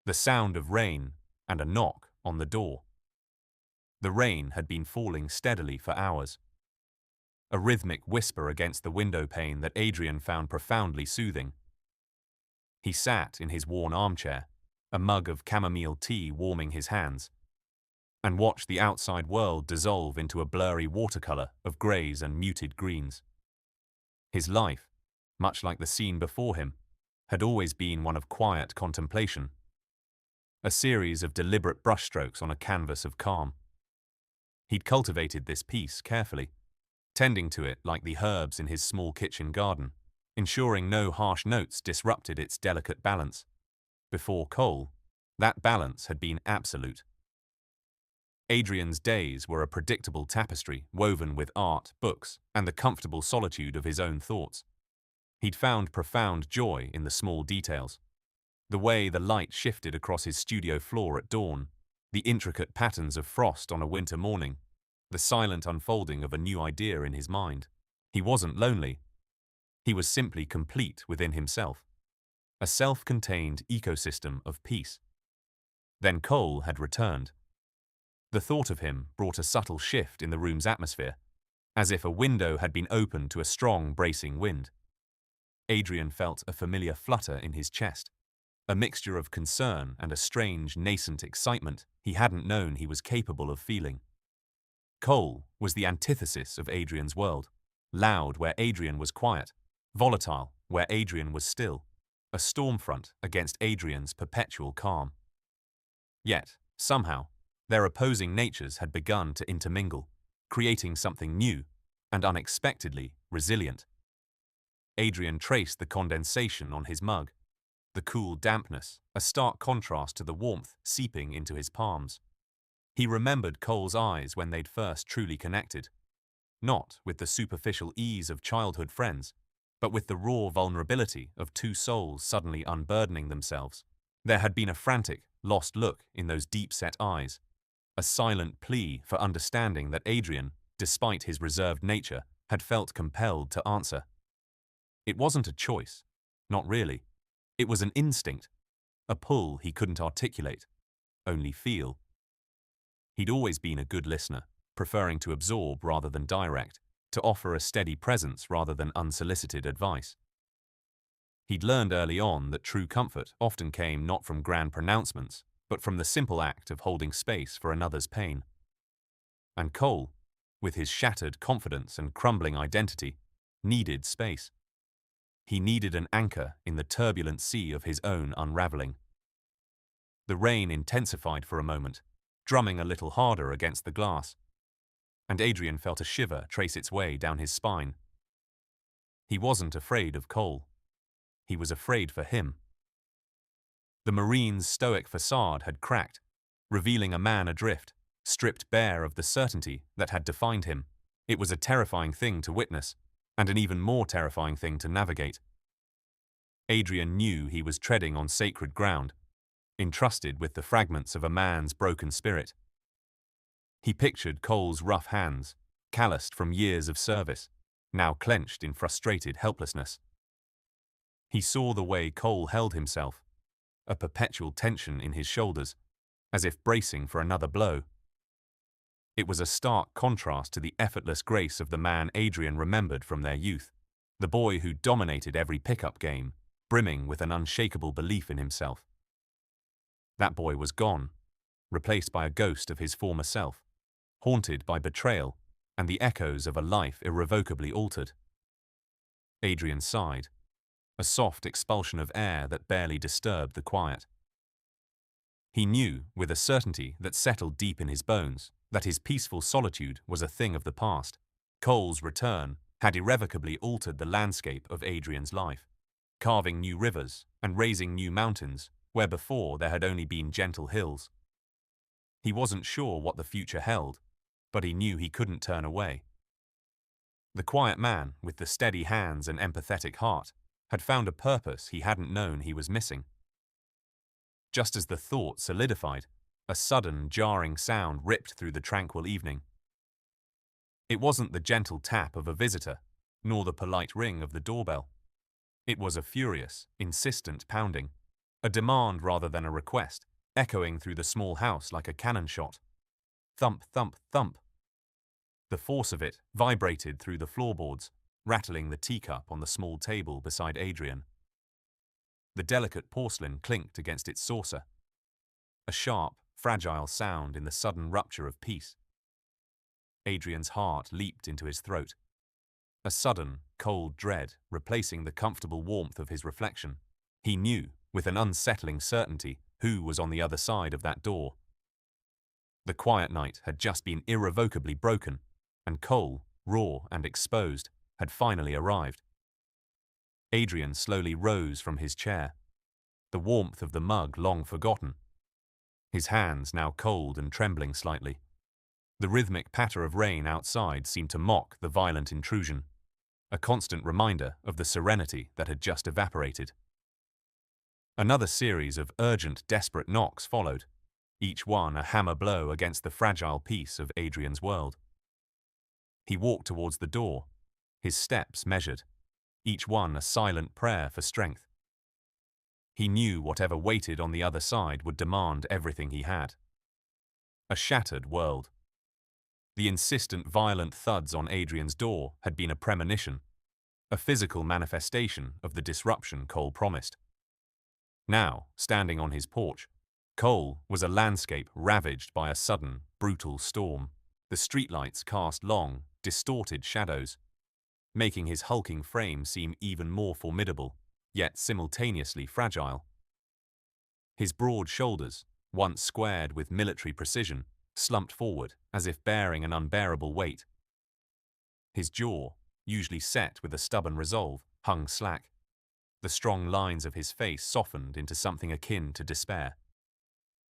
the sound of rain, and a knock on the door. The rain had been falling steadily for hours. A rhythmic whisper against the window pane that Adrian found profoundly soothing. He sat in his worn armchair, a mug of chamomile tea warming his hands, and watched the outside world dissolve into a blurry watercolor of greys and muted greens. His life, much like the scene before him, had always been one of quiet contemplation, a series of deliberate brushstrokes on a canvas of calm. He'd cultivated this peace carefully, tending to it like the herbs in his small kitchen garden, ensuring no harsh notes disrupted its delicate balance. Before Cole, that balance had been absolute. Adrian's days were a predictable tapestry woven with art, books, and the comfortable solitude of his own thoughts. He'd found profound joy in the small details. The way the light shifted across his studio floor at dawn, the intricate patterns of frost on a winter morning, the silent unfolding of a new idea in his mind. He wasn't lonely. He was simply complete within himself, a self-contained ecosystem of peace. Then Cole had returned. The thought of him brought a subtle shift in the room's atmosphere, as if a window had been opened to a strong, bracing wind. Adrian felt a familiar flutter in his chest, a mixture of concern and a strange, nascent excitement he hadn't known he was capable of feeling. Cole was the antithesis of Adrian's world, loud where Adrian was quiet, volatile where Adrian was still, a storm front against Adrian's perpetual calm. Yet, somehow, their opposing natures had begun to intermingle, creating something new and unexpectedly resilient. Adrian traced the condensation on his mug, the cool dampness, a stark contrast to the warmth seeping into his palms. He remembered Cole's eyes when they'd first truly connected, not with the superficial ease of childhood friends, but with the raw vulnerability of two souls suddenly unburdening themselves. There had been a frantic, lost look in those deep-set eyes, a silent plea for understanding that Adrian, despite his reserved nature, had felt compelled to answer. It wasn't a choice, not really. It was an instinct, a pull he couldn't articulate, only feel. He'd always been a good listener, preferring to absorb rather than direct, to offer a steady presence rather than unsolicited advice. He'd learned early on that true comfort often came not from grand pronouncements, but from the simple act of holding space for another's pain. And Cole, with his shattered confidence and crumbling identity, needed space. He needed an anchor in the turbulent sea of his own unraveling. The rain intensified for a moment, drumming a little harder against the glass, and Adrian felt a shiver trace its way down his spine. He wasn't afraid of Cole. He was afraid for him. The Marine's stoic facade had cracked, revealing a man adrift, stripped bare of the certainty that had defined him. It was a terrifying thing to witness, and an even more terrifying thing to navigate. Adrian knew he was treading on sacred ground, entrusted with the fragments of a man's broken spirit. He pictured Cole's rough hands, calloused from years of service, now clenched in frustrated helplessness. He saw the way Cole held himself, a perpetual tension in his shoulders, as if bracing for another blow. It was a stark contrast to the effortless grace of the man Adrian remembered from their youth, the boy who dominated every pickup game, brimming with an unshakable belief in himself. That boy was gone, replaced by a ghost of his former self, haunted by betrayal and the echoes of a life irrevocably altered. Adrian sighed, a soft expulsion of air that barely disturbed the quiet. He knew, with a certainty that settled deep in his bones, that his peaceful solitude was a thing of the past. Cole's return had irrevocably altered the landscape of Adrian's life, carving new rivers and raising new mountains where before there had only been gentle hills. He wasn't sure what the future held, but he knew he couldn't turn away. The quiet man, with the steady hands and empathetic heart, had found a purpose he hadn't known he was missing. Just as the thought solidified, a sudden, jarring sound ripped through the tranquil evening. It wasn't the gentle tap of a visitor, nor the polite ring of the doorbell. It was a furious, insistent pounding, A demand rather than a request, echoing through the small house like a cannon shot. Thump, thump, thump. The force of it vibrated through the floorboards, rattling the teacup on the small table beside Adrian. The delicate porcelain clinked against its saucer. A sharp, fragile sound in the sudden rupture of peace. Adrian's heart leaped into his throat. A sudden, cold dread replacing the comfortable warmth of his reflection. He knew, with an unsettling certainty, who was on the other side of that door. The quiet night had just been irrevocably broken, and Cole, raw and exposed, had finally arrived. Adrian slowly rose from his chair, the warmth of the mug long forgotten. His hands now cold and trembling slightly. The rhythmic patter of rain outside seemed to mock the violent intrusion, a constant reminder of the serenity that had just evaporated. Another series of urgent, desperate knocks followed, each one a hammer blow against the fragile peace of Adrian's world. He walked towards the door, his steps measured, each one a silent prayer for strength. He knew whatever waited on the other side would demand everything he had. A shattered world. The insistent, violent thuds on Adrian's door had been a premonition, a physical manifestation of the disruption Cole promised. Now, standing on his porch, Cole was a landscape ravaged by a sudden, brutal storm. The streetlights cast long, distorted shadows, making his hulking frame seem even more formidable, yet simultaneously fragile. His broad shoulders, once squared with military precision, slumped forward as if bearing an unbearable weight. His jaw, usually set with a stubborn resolve, hung slack. The strong lines of his face softened into something akin to despair.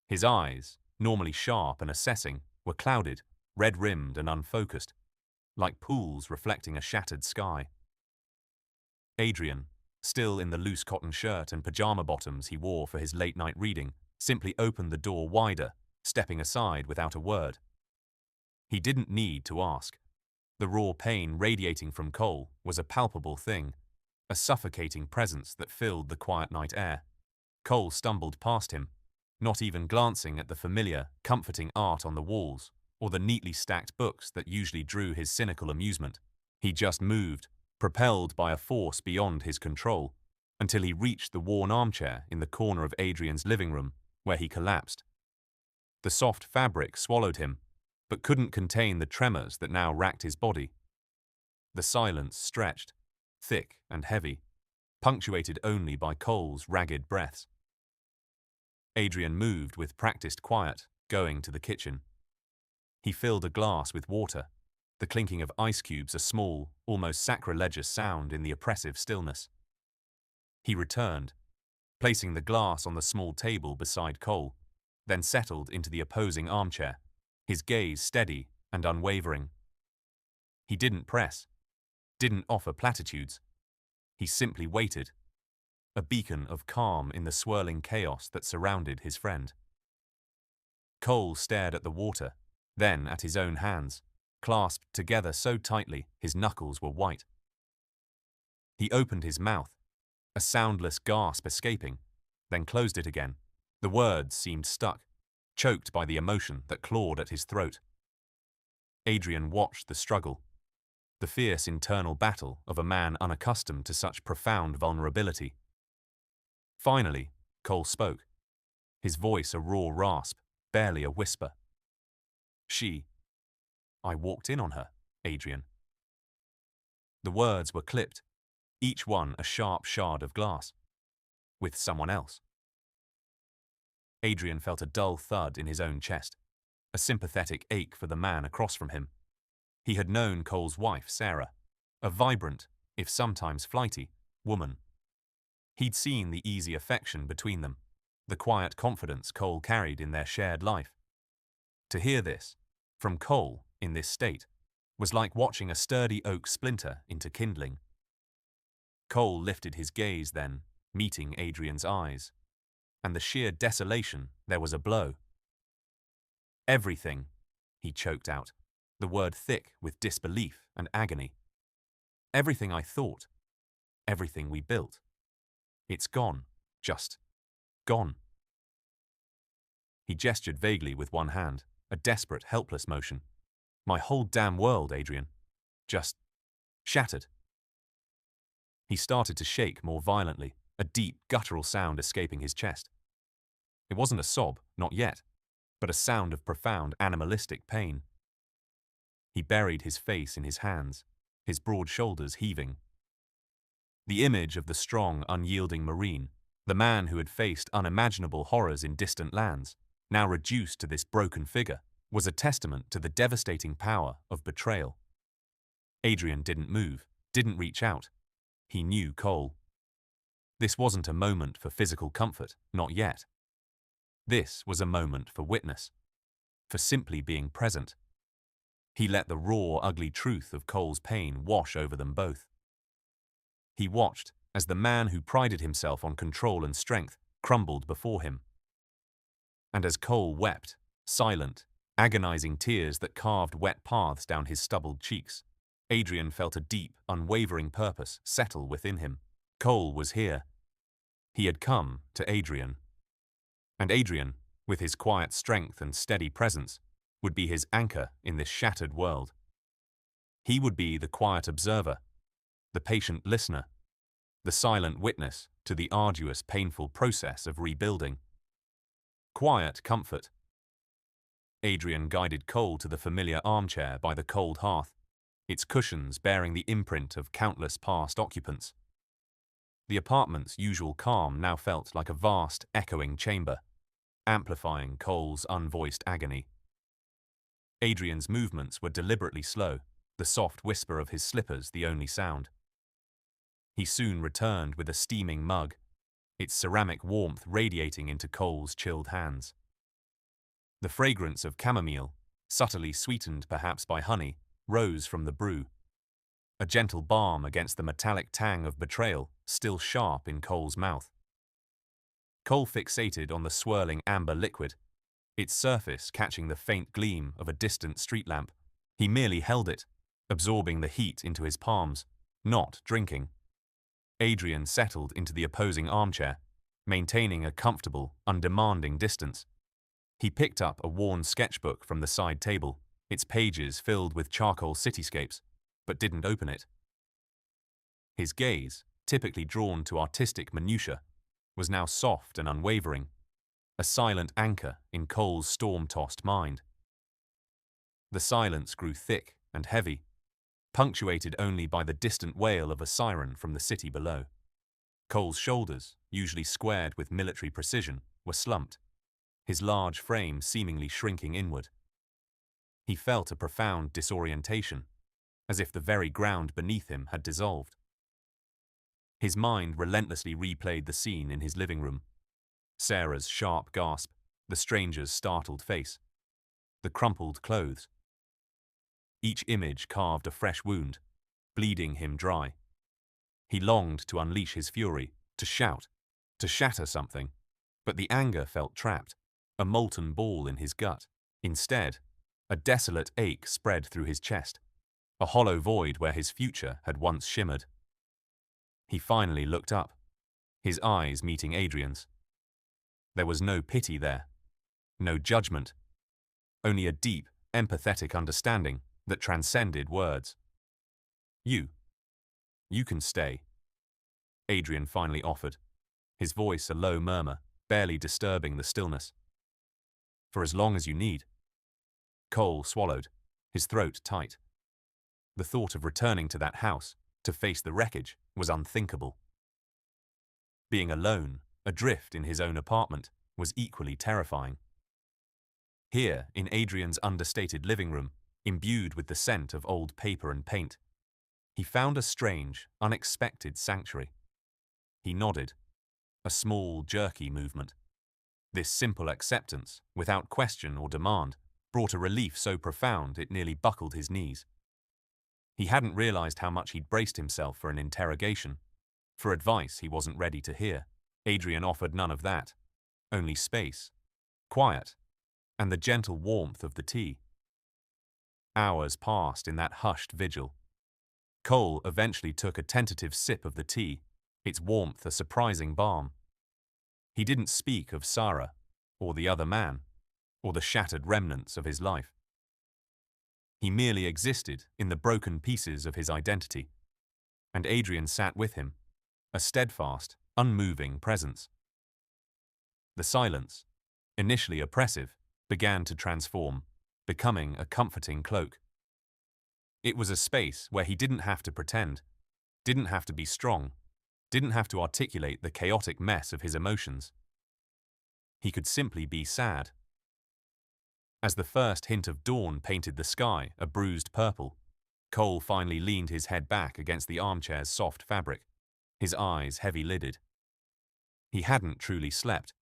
His eyes, normally sharp and assessing, were clouded, red-rimmed and unfocused, like pools reflecting a shattered sky. Adrian, still in the loose cotton shirt and pajama bottoms he wore for his late-night reading, simply opened the door wider, stepping aside without a word. He didn't need to ask. The raw pain radiating from Cole was a palpable thing, a suffocating presence that filled the quiet night air. Cole stumbled past him, not even glancing at the familiar, comforting art on the walls or the neatly stacked books that usually drew his cynical amusement. He just moved, propelled by a force beyond his control, until he reached the worn armchair in the corner of Adrian's living room, where he collapsed. The soft fabric swallowed him, but couldn't contain the tremors that now racked his body. The silence stretched, thick and heavy, punctuated only by Cole's ragged breaths. Adrian moved with practiced quiet, going to the kitchen. He filled a glass with water, the clinking of ice cubes a small, almost sacrilegious sound in the oppressive stillness. He returned, placing the glass on the small table beside Cole, then settled into the opposing armchair, his gaze steady and unwavering. He didn't press, didn't offer platitudes. He simply waited, a beacon of calm in the swirling chaos that surrounded his friend. Cole stared at the water, then at his own hands, clasped together so tightly his knuckles were white. He opened his mouth, a soundless gasp escaping, then closed it again. The words seemed stuck, choked by the emotion that clawed at his throat. Adrian watched the struggle, the fierce internal battle of a man unaccustomed to such profound vulnerability. Finally, Cole spoke, his voice a raw rasp, barely a whisper. I walked in on her, Adrian. The words were clipped, each one a sharp shard of glass. With someone else. Adrian felt a dull thud in his own chest, a sympathetic ache for the man across from him. He had known Cole's wife, Sarah, a vibrant, if sometimes flighty, woman. He'd seen the easy affection between them, the quiet confidence Cole carried in their shared life. To hear this, from Cole, in this state, was like watching a sturdy oak splinter into kindling. Cole lifted his gaze then, meeting Adrian's eyes, and the sheer desolation there was a blow. Everything, he choked out, the word thick with disbelief and agony. Everything I thought, everything we built. It's gone, just Gone. He gestured vaguely with one hand, a desperate, helpless motion. My whole damn world, Adrian. Just shattered. He started to shake more violently, a deep, guttural sound escaping his chest. It wasn't a sob, not yet, but a sound of profound, animalistic pain. He buried his face in his hands, his broad shoulders heaving. The image of the strong, unyielding Marine, the man who had faced unimaginable horrors in distant lands, now reduced to this broken figure, was a testament to the devastating power of betrayal. Adrian didn't move, didn't reach out. He knew Cole. This wasn't a moment for physical comfort, not yet. This was a moment for witness, for simply being present. He let the raw, ugly truth of Cole's pain wash over them both. He watched as the man who prided himself on control and strength crumbled before him. And as Cole wept, silent, agonizing tears that carved wet paths down his stubbled cheeks, Adrian felt a deep, unwavering purpose settle within him. Cole was here. He had come to Adrian. And Adrian, with his quiet strength and steady presence, would be his anchor in this shattered world. He would be the quiet observer, the patient listener, the silent witness to the arduous, painful process of rebuilding. Quiet comfort. Adrian guided Cole to the familiar armchair by the cold hearth, its cushions bearing the imprint of countless past occupants. The apartment's usual calm now felt like a vast, echoing chamber, amplifying Cole's unvoiced agony. Adrian's movements were deliberately slow, the soft whisper of his slippers the only sound. He soon returned with a steaming mug, its ceramic warmth radiating into Cole's chilled hands. The fragrance of chamomile, subtly sweetened perhaps by honey, rose from the brew, a gentle balm against the metallic tang of betrayal still sharp in Cole's mouth. Cole fixated on the swirling amber liquid, its surface catching the faint gleam of a distant street lamp. He merely held it, absorbing the heat into his palms, not drinking. Adrian settled into the opposing armchair, maintaining a comfortable, undemanding distance. He picked up a worn sketchbook from the side table, its pages filled with charcoal cityscapes, but didn't open it. His gaze, typically drawn to artistic minutiae, was now soft and unwavering, a silent anchor in Cole's storm-tossed mind. The silence grew thick and heavy, punctuated only by the distant wail of a siren from the city below. Cole's shoulders, usually squared with military precision, were slumped, his large frame seemingly shrinking inward. He felt a profound disorientation, as if the very ground beneath him had dissolved. His mind relentlessly replayed the scene in his living room. Sarah's sharp gasp, the stranger's startled face, the crumpled clothes. Each image carved a fresh wound, bleeding him dry. He longed to unleash his fury, to shout, to shatter something, but the anger felt trapped, a molten ball in his gut. Instead, a desolate ache spread through his chest, a hollow void where his future had once shimmered. He finally looked up, his eyes meeting Adrian's. There was no pity there, no judgment, only a deep, empathetic understanding that transcended words. You can stay, Adrian finally offered, his voice a low murmur, barely disturbing the stillness. For as long as you need. Cole swallowed, his throat tight. The thought of returning to that house, to face the wreckage, was unthinkable. Being alone, adrift in his own apartment, was equally terrifying. Here, in Adrian's understated living room, imbued with the scent of old paper and paint, he found a strange, unexpected sanctuary. He nodded, a small, jerky movement. This simple acceptance, without question or demand, brought a relief so profound it nearly buckled his knees. He hadn't realized how much he'd braced himself for an interrogation, for advice he wasn't ready to hear. Adrian offered none of that, only space, quiet, and the gentle warmth of the tea. Hours passed in that hushed vigil. Cole eventually took a tentative sip of the tea, its warmth a surprising balm. He didn't speak of Sarah, or the other man, or the shattered remnants of his life. He merely existed in the broken pieces of his identity, and Adrian sat with him, a steadfast, unmoving presence. The silence, initially oppressive, began to transform, becoming a comforting cloak. It was a space where he didn't have to pretend, didn't have to be strong, didn't have to articulate the chaotic mess of his emotions. He could simply be sad. As the first hint of dawn painted the sky a bruised purple, Cole finally leaned his head back against the armchair's soft fabric, his eyes heavy-lidded. He hadn't truly slept,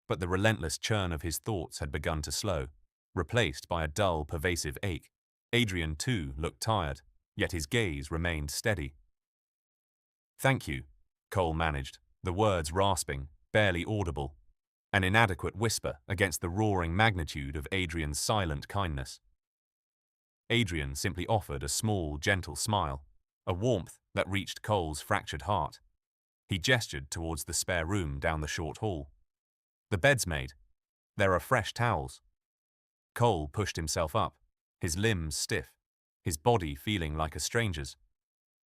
but the relentless churn of his thoughts had begun to slow, replaced by a dull, pervasive ache. Adrian, too, looked tired, yet his gaze remained steady. "Thank you," Cole managed, the words rasping, barely audible, an inadequate whisper against the roaring magnitude of Adrian's silent kindness. Adrian simply offered a small, gentle smile, a warmth that reached Cole's fractured heart. He gestured towards the spare room down the short hall. "The bed's made. There are fresh towels." Cole pushed himself up, his limbs stiff, his body feeling like a stranger's.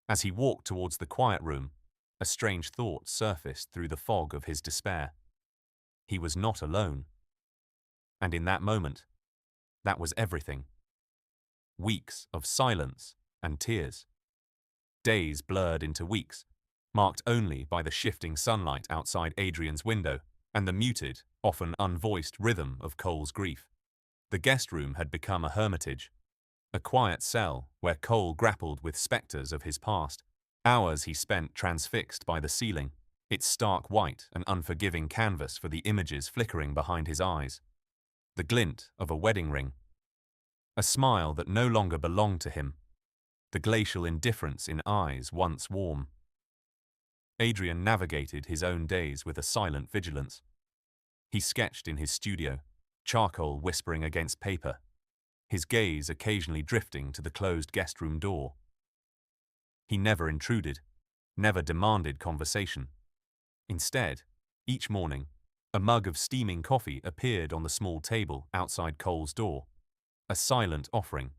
As he walked towards the quiet room, a strange thought surfaced through the fog of his despair. He was not alone. And in that moment, that was everything. Weeks of silence and tears. Days blurred into weeks, marked only by the shifting sunlight outside Adrian's window and the muted, often unvoiced rhythm of Cole's grief. The guest room had become a hermitage, a quiet cell where Cole grappled with specters of his past. Hours he spent transfixed by the ceiling, its stark white and unforgiving canvas for the images flickering behind his eyes. The glint of a wedding ring. A smile that no longer belonged to him. The glacial indifference in eyes once warm. Adrian navigated his own days with a silent vigilance. He sketched in his studio, charcoal whispering against paper, his gaze occasionally drifting to the closed guest room door. He never intruded, never demanded conversation. Instead, each morning, a mug of steaming coffee appeared on the small table outside Cole's door, a silent offering.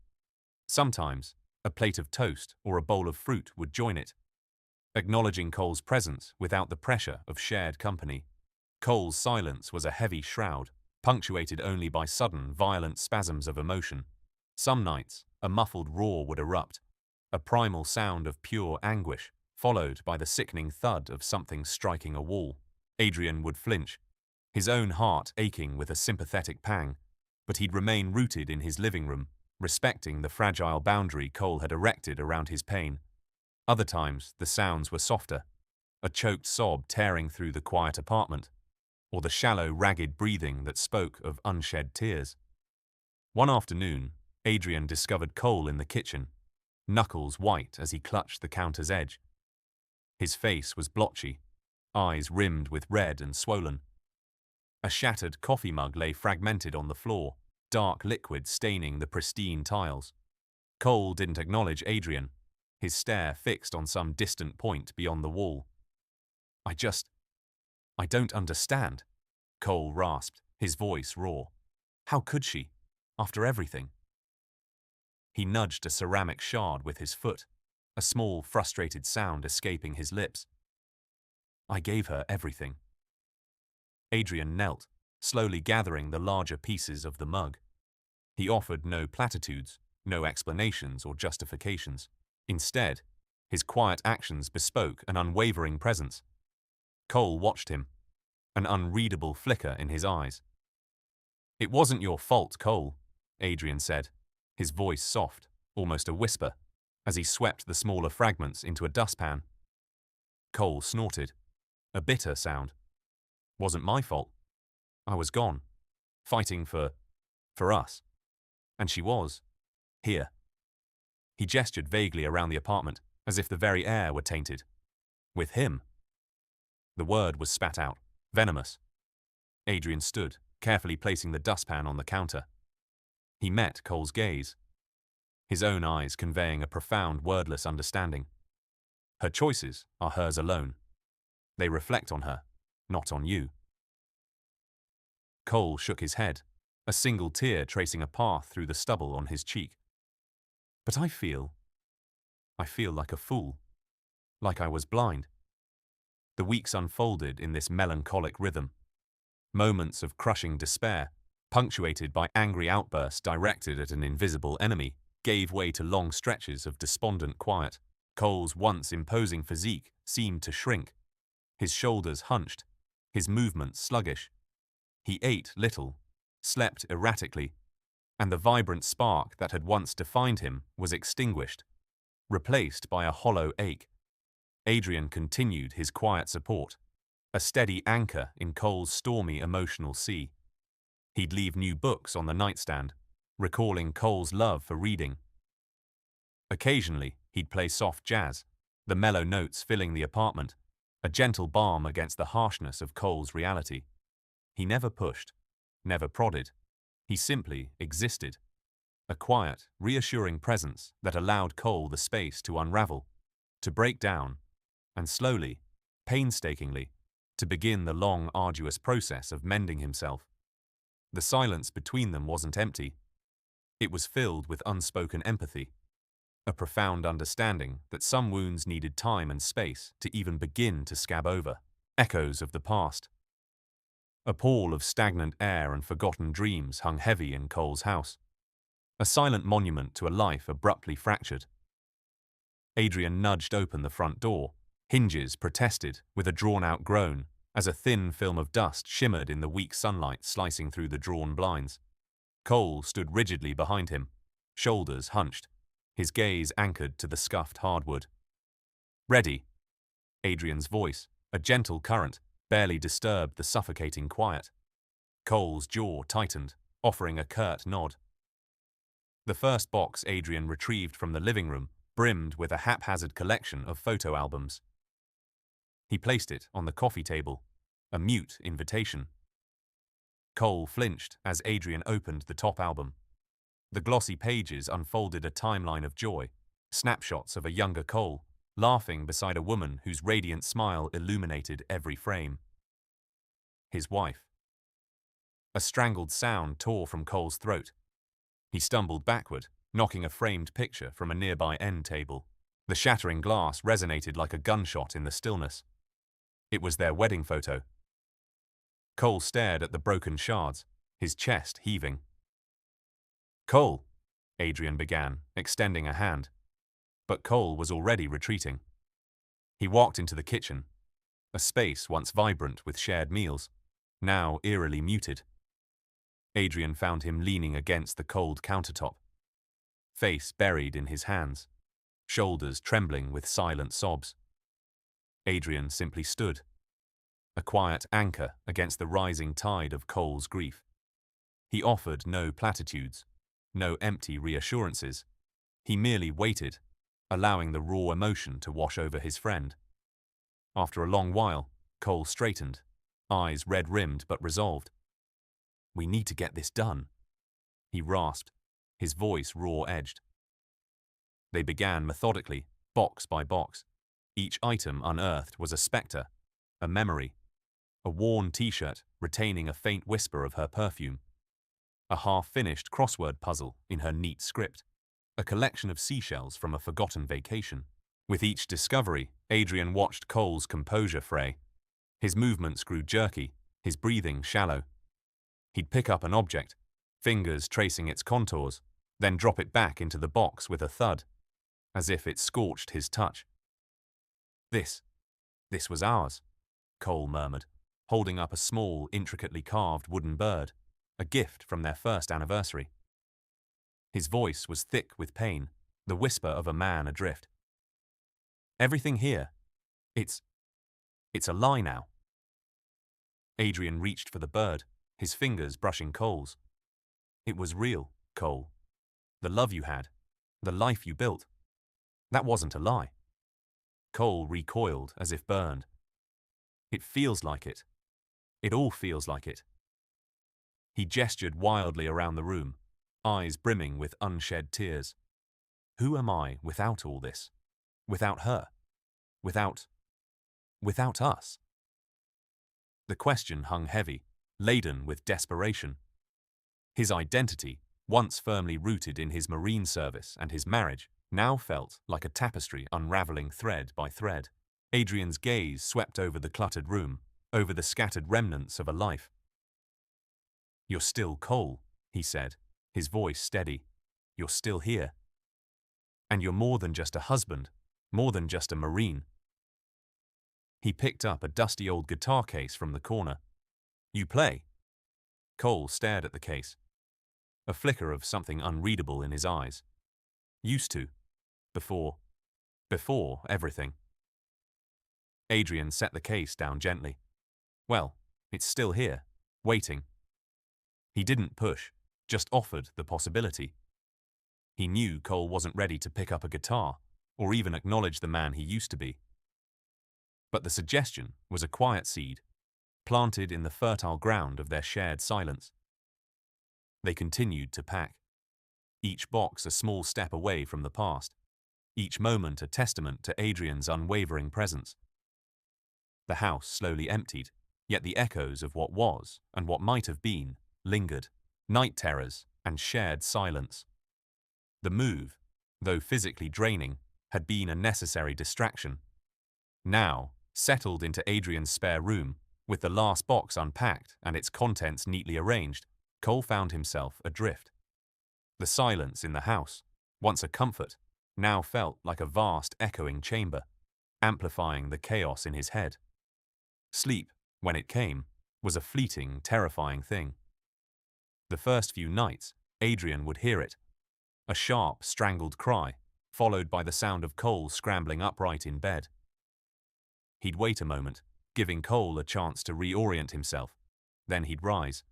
Sometimes, a plate of toast or a bowl of fruit would join it, acknowledging Cole's presence without the pressure of shared company. Cole's silence was a heavy shroud, punctuated only by sudden, violent spasms of emotion. Some nights, a muffled roar would erupt, a primal sound of pure anguish, followed by the sickening thud of something striking a wall. Adrian would flinch, his own heart aching with a sympathetic pang, but he'd remain rooted in his living room, respecting the fragile boundary Cole had erected around his pain. Other times, the sounds were softer, a choked sob tearing through the quiet apartment, or the shallow, ragged breathing that spoke of unshed tears. One afternoon, Adrian discovered Cole in the kitchen, knuckles white as he clutched the counter's edge. His face was blotchy, eyes rimmed with red and swollen. A shattered coffee mug lay fragmented on the floor, dark liquid staining the pristine tiles. Cole didn't acknowledge Adrian, his stare fixed on some distant point beyond the wall. I don't understand," Cole rasped, his voice raw. "How could she, after everything?" He nudged a ceramic shard with his foot, a small, frustrated sound escaping his lips. "I gave her everything." Adrian knelt, slowly gathering the larger pieces of the mug. He offered no platitudes, no explanations or justifications. Instead, his quiet actions bespoke an unwavering presence. Cole watched him, an unreadable flicker in his eyes. "It wasn't your fault, Cole," Adrian said, his voice soft, almost a whisper, as he swept the smaller fragments into a dustpan. Cole snorted, a bitter sound. "Wasn't my fault. I was gone, fighting for us. And she was here." He gestured vaguely around the apartment, as if the very air were tainted. "With him." The word was spat out, venomous. Adrian stood, carefully placing the dustpan on the counter. He met Cole's gaze, his own eyes conveying a profound, wordless understanding. Her choices are hers alone. They reflect on her, not on you. Cole shook his head, a single tear tracing a path through the stubble on his cheek. But I feel like a fool, like I was blind. The weeks unfolded in this melancholic rhythm. Moments of crushing despair, punctuated by angry outbursts directed at an invisible enemy, gave way to long stretches of despondent quiet. Cole's once imposing physique seemed to shrink. His shoulders hunched, his movements sluggish. He ate little, slept erratically, and the vibrant spark that had once defined him was extinguished, replaced by a hollow ache. Adrian continued his quiet support, a steady anchor in Cole's stormy emotional sea. He'd leave new books on the nightstand, recalling Cole's love for reading. Occasionally, he'd play soft jazz, the mellow notes filling the apartment, a gentle balm against the harshness of Cole's reality. He never pushed, never prodded. He simply existed. A quiet, reassuring presence that allowed Cole the space to unravel, to break down, and slowly, painstakingly, to begin the long, arduous process of mending himself. The silence between them wasn't empty. It was filled with unspoken empathy, a profound understanding that some wounds needed time and space to even begin to scab over. Echoes of the past. A pall of stagnant air and forgotten dreams hung heavy in Cole's house, a silent monument to a life abruptly fractured. Adrian nudged open the front door. Hinges protested with a drawn-out groan as a thin film of dust shimmered in the weak sunlight slicing through the drawn blinds. Cole stood rigidly behind him, shoulders hunched, his gaze anchored to the scuffed hardwood. "Ready?" Adrian's voice, a gentle current, barely disturbed the suffocating quiet. Cole's jaw tightened, offering a curt nod. The first box Adrian retrieved from the living room brimmed with a haphazard collection of photo albums. He placed it on the coffee table, a mute invitation. Cole flinched as Adrian opened the top album. The glossy pages unfolded a timeline of joy, snapshots of a younger Cole, laughing beside a woman whose radiant smile illuminated every frame. His wife. A strangled sound tore from Cole's throat. He stumbled backward, knocking a framed picture from a nearby end table. The shattering glass resonated like a gunshot in the stillness. It was their wedding photo. Cole stared at the broken shards, his chest heaving. "Cole," Adrian began, extending a hand. But Cole was already retreating. He walked into the kitchen, a space once vibrant with shared meals, now eerily muted. Adrian found him leaning against the cold countertop, face buried in his hands, shoulders trembling with silent sobs. Adrian simply stood, a quiet anchor against the rising tide of Cole's grief. He offered no platitudes, no empty reassurances. He merely waited, allowing the raw emotion to wash over his friend. After a long while, Cole straightened, eyes red-rimmed but resolved. "We need to get this done," he rasped, his voice raw-edged. They began methodically, box by box. Each item unearthed was a spectre, a memory, a worn t-shirt retaining a faint whisper of her perfume, a half-finished crossword puzzle in her neat script, a collection of seashells from a forgotten vacation. With each discovery, Adrian watched Cole's composure fray. His movements grew jerky, his breathing shallow. He'd pick up an object, fingers tracing its contours, then drop it back into the box with a thud, as if it scorched his touch. This was ours," Cole murmured, holding up a small, intricately carved wooden bird, a gift from their first anniversary. His voice was thick with pain, the whisper of a man adrift. "Everything here, it's a lie now." Adrian reached for the bird, his fingers brushing Cole's. "It was real, Cole. The love you had, the life you built. That wasn't a lie." Cole recoiled as if burned. "It feels like it. It all feels like it." He gestured wildly around the room, eyes brimming with unshed tears. "Who am I without all this? Without her? Without us?" The question hung heavy, laden with desperation. His identity, once firmly rooted in his Marine service and his marriage, now felt like a tapestry unraveling thread by thread. Adrian's gaze swept over the cluttered room, over the scattered remnants of a life. "You're still Cole," he said, his voice steady. "You're still here. And you're more than just a husband, more than just a Marine." He picked up a dusty old guitar case from the corner. "You play?" Cole stared at the case, a flicker of something unreadable in his eyes. "Used to. Before everything." Adrian set the case down gently. "Well, it's still here, waiting." He didn't push, just offered the possibility. He knew Cole wasn't ready to pick up a guitar, or even acknowledge the man he used to be. But the suggestion was a quiet seed, planted in the fertile ground of their shared silence. They continued to pack, each box a small step away from the past, each moment a testament to Adrian's unwavering presence. The house slowly emptied, yet the echoes of what was and what might have been lingered, night terrors and shared silence. The move, though physically draining, had been a necessary distraction. Now, settled into Adrian's spare room, with the last box unpacked and its contents neatly arranged, Cole found himself adrift. The silence in the house, once a comfort, now felt like a vast echoing chamber, amplifying the chaos in his head. Sleep, when it came, was a fleeting, terrifying thing. The first few nights, Adrian would hear it, a sharp, strangled cry, followed by the sound of Cole scrambling upright in bed. He'd wait a moment, giving Cole a chance to reorient himself. Then he'd rise.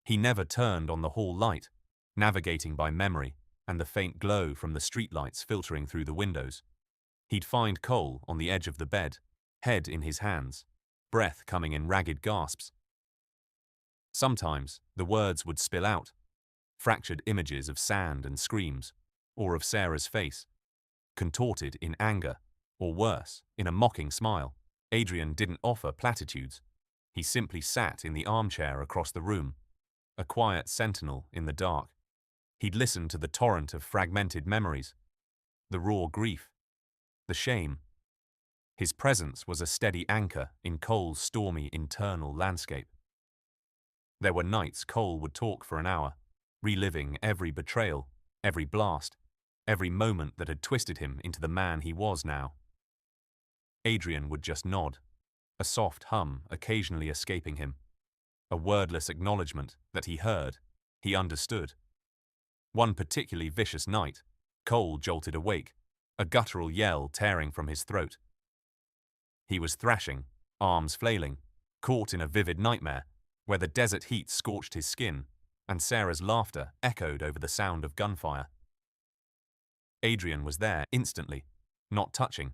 He never turned on the hall light, navigating by memory and the faint glow from the streetlights filtering through the windows. He'd find Cole on the edge of the bed, head in his hands, breath coming in ragged gasps. Sometimes the words would spill out, fractured images of sand and screams, or of Sarah's face, contorted in anger, or worse, in a mocking smile. Adrian didn't offer platitudes. He simply sat in the armchair across the room, a quiet sentinel in the dark. He'd listen to the torrent of fragmented memories, the raw grief, the shame. His presence was a steady anchor in Cole's stormy internal landscape. There were nights Cole would talk for an hour, reliving every betrayal, every blast, every moment that had twisted him into the man he was now. Adrian would just nod, a soft hum occasionally escaping him, a wordless acknowledgement that he heard, he understood. One particularly vicious night, Cole jolted awake, a guttural yell tearing from his throat. He was thrashing, arms flailing, caught in a vivid nightmare, where the desert heat scorched his skin, and Sarah's laughter echoed over the sound of gunfire. Adrian was there instantly, not touching,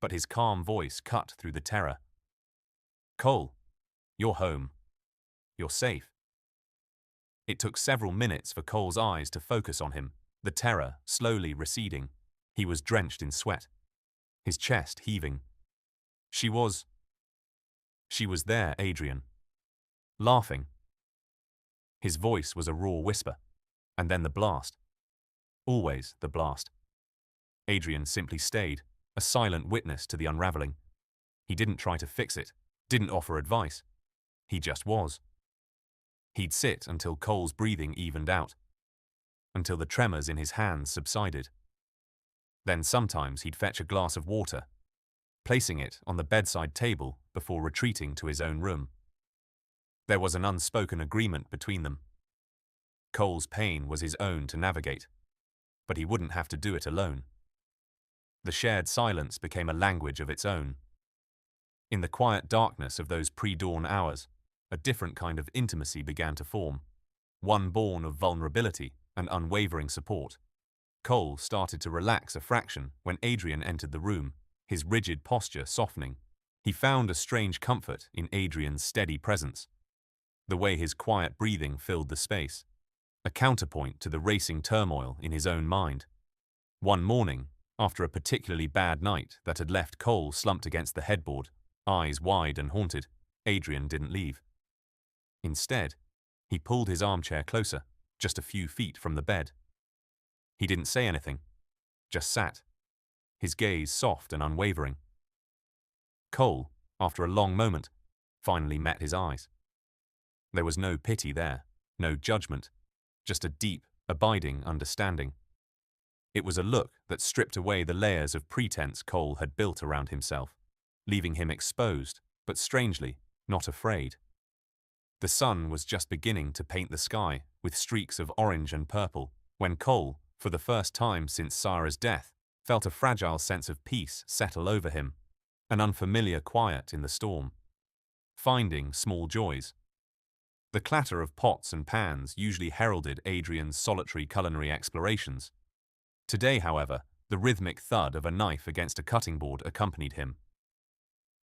but his calm voice cut through the terror. "Cole, you're home. You're safe." It took several minutes for Cole's eyes to focus on him, the terror slowly receding. He was drenched in sweat, his chest heaving. She was there, Adrian. Laughing. His voice was a raw whisper, and then the blast. Always the blast. Adrian simply stayed, a silent witness to the unraveling. He didn't try to fix it, didn't offer advice. He just was. He'd sit until Cole's breathing evened out, until the tremors in his hands subsided. Then sometimes he'd fetch a glass of water, placing it on the bedside table before retreating to his own room. There was an unspoken agreement between them. Cole's pain was his own to navigate, but he wouldn't have to do it alone. The shared silence became a language of its own. In the quiet darkness of those pre-dawn hours, a different kind of intimacy began to form, one born of vulnerability and unwavering support. Cole started to relax a fraction when Adrian entered the room, his rigid posture softening. He found a strange comfort in Adrian's steady presence, the way his quiet breathing filled the space, a counterpoint to the racing turmoil in his own mind. One morning, after a particularly bad night that had left Cole slumped against the headboard, eyes wide and haunted, Adrian didn't leave. Instead, he pulled his armchair closer, just a few feet from the bed. He didn't say anything, just sat, his gaze soft and unwavering. Cole, after a long moment, finally met his eyes. There was no pity there, no judgment, just a deep, abiding understanding. It was a look that stripped away the layers of pretense Cole had built around himself, leaving him exposed, but strangely, not afraid. The sun was just beginning to paint the sky with streaks of orange and purple when Cole, for the first time since Sarah's death, felt a fragile sense of peace settle over him, an unfamiliar quiet in the storm. Finding small joys. The clatter of pots and pans usually heralded Adrian's solitary culinary explorations. Today, however, the rhythmic thud of a knife against a cutting board accompanied him.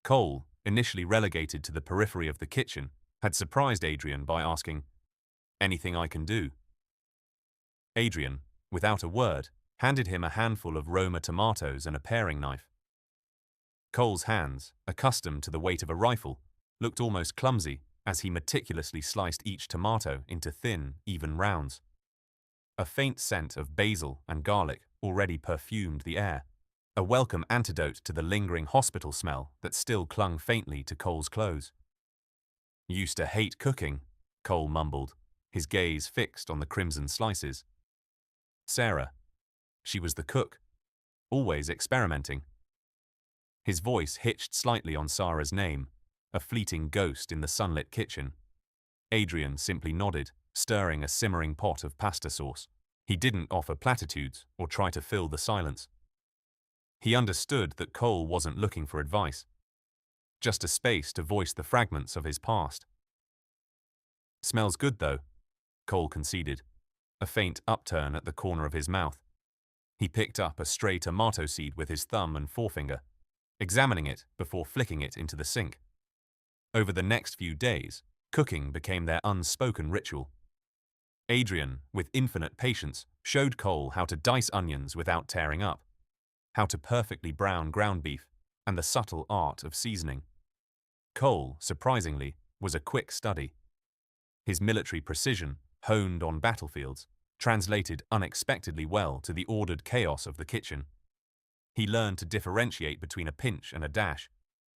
Cole, initially relegated to the periphery of the kitchen, had surprised Adrian by asking, "Anything I can do?" Adrian, without a word, handed him a handful of Roma tomatoes and a paring knife. Cole's hands, accustomed to the weight of a rifle, looked almost clumsy as he meticulously sliced each tomato into thin, even rounds. A faint scent of basil and garlic already perfumed the air, a welcome antidote to the lingering hospital smell that still clung faintly to Cole's clothes. "Used to hate cooking," Cole mumbled, his gaze fixed on the crimson slices. Sarah. She was the cook, always experimenting. His voice hitched slightly on Sarah's name, a fleeting ghost in the sunlit kitchen. Adrian simply nodded, stirring a simmering pot of pasta sauce. He didn't offer platitudes or try to fill the silence. He understood that Cole wasn't looking for advice, just a space to voice the fragments of his past. "Smells good, though," Cole conceded, a faint upturn at the corner of his mouth. He picked up a stray tomato seed with his thumb and forefinger, examining it before flicking it into the sink. Over the next few days, cooking became their unspoken ritual. Adrian, with infinite patience, showed Cole how to dice onions without tearing up, how to perfectly brown ground beef, and the subtle art of seasoning. Cole, surprisingly, was a quick study. His military precision, honed on battlefields, translated unexpectedly well to the ordered chaos of the kitchen. He learned to differentiate between a pinch and a dash,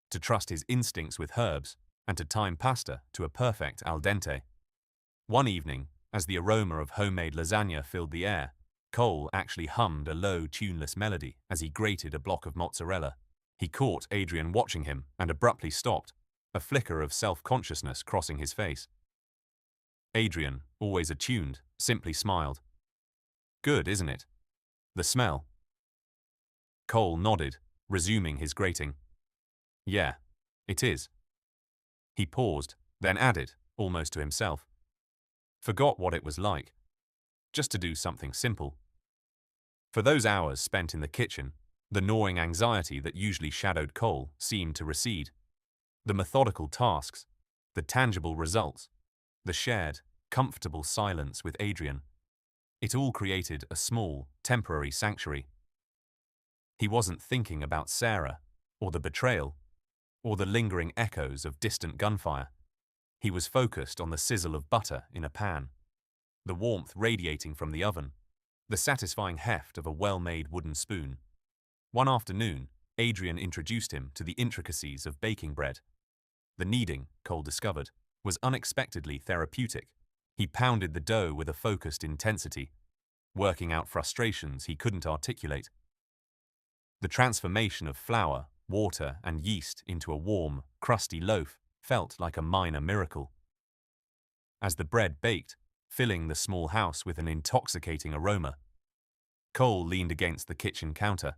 to trust his instincts with herbs, and to time pasta to a perfect al dente. One evening, as the aroma of homemade lasagna filled the air, Cole actually hummed a low, tuneless melody as he grated a block of mozzarella. He caught Adrian watching him and abruptly stopped, a flicker of self-consciousness crossing his face. Adrian, always attuned, simply smiled. "Good, isn't it? The smell?" Cole nodded, resuming his grating. "Yeah, it is." He paused, then added, almost to himself, "Forgot what it was like. Just to do something simple." For those hours spent in the kitchen, the gnawing anxiety that usually shadowed Cole seemed to recede. The methodical tasks, the tangible results, the shared, comfortable silence with Adrian. It all created a small, temporary sanctuary. He wasn't thinking about Sarah, or the betrayal, or the lingering echoes of distant gunfire. He was focused on the sizzle of butter in a pan, the warmth radiating from the oven, the satisfying heft of a well-made wooden spoon. One afternoon, Adrian introduced him to the intricacies of baking bread. The kneading, Cole discovered, was unexpectedly therapeutic. He pounded the dough with a focused intensity, working out frustrations he couldn't articulate. The transformation of flour, water, and yeast into a warm, crusty loaf felt like a minor miracle. As the bread baked, filling the small house with an intoxicating aroma, Cole leaned against the kitchen counter,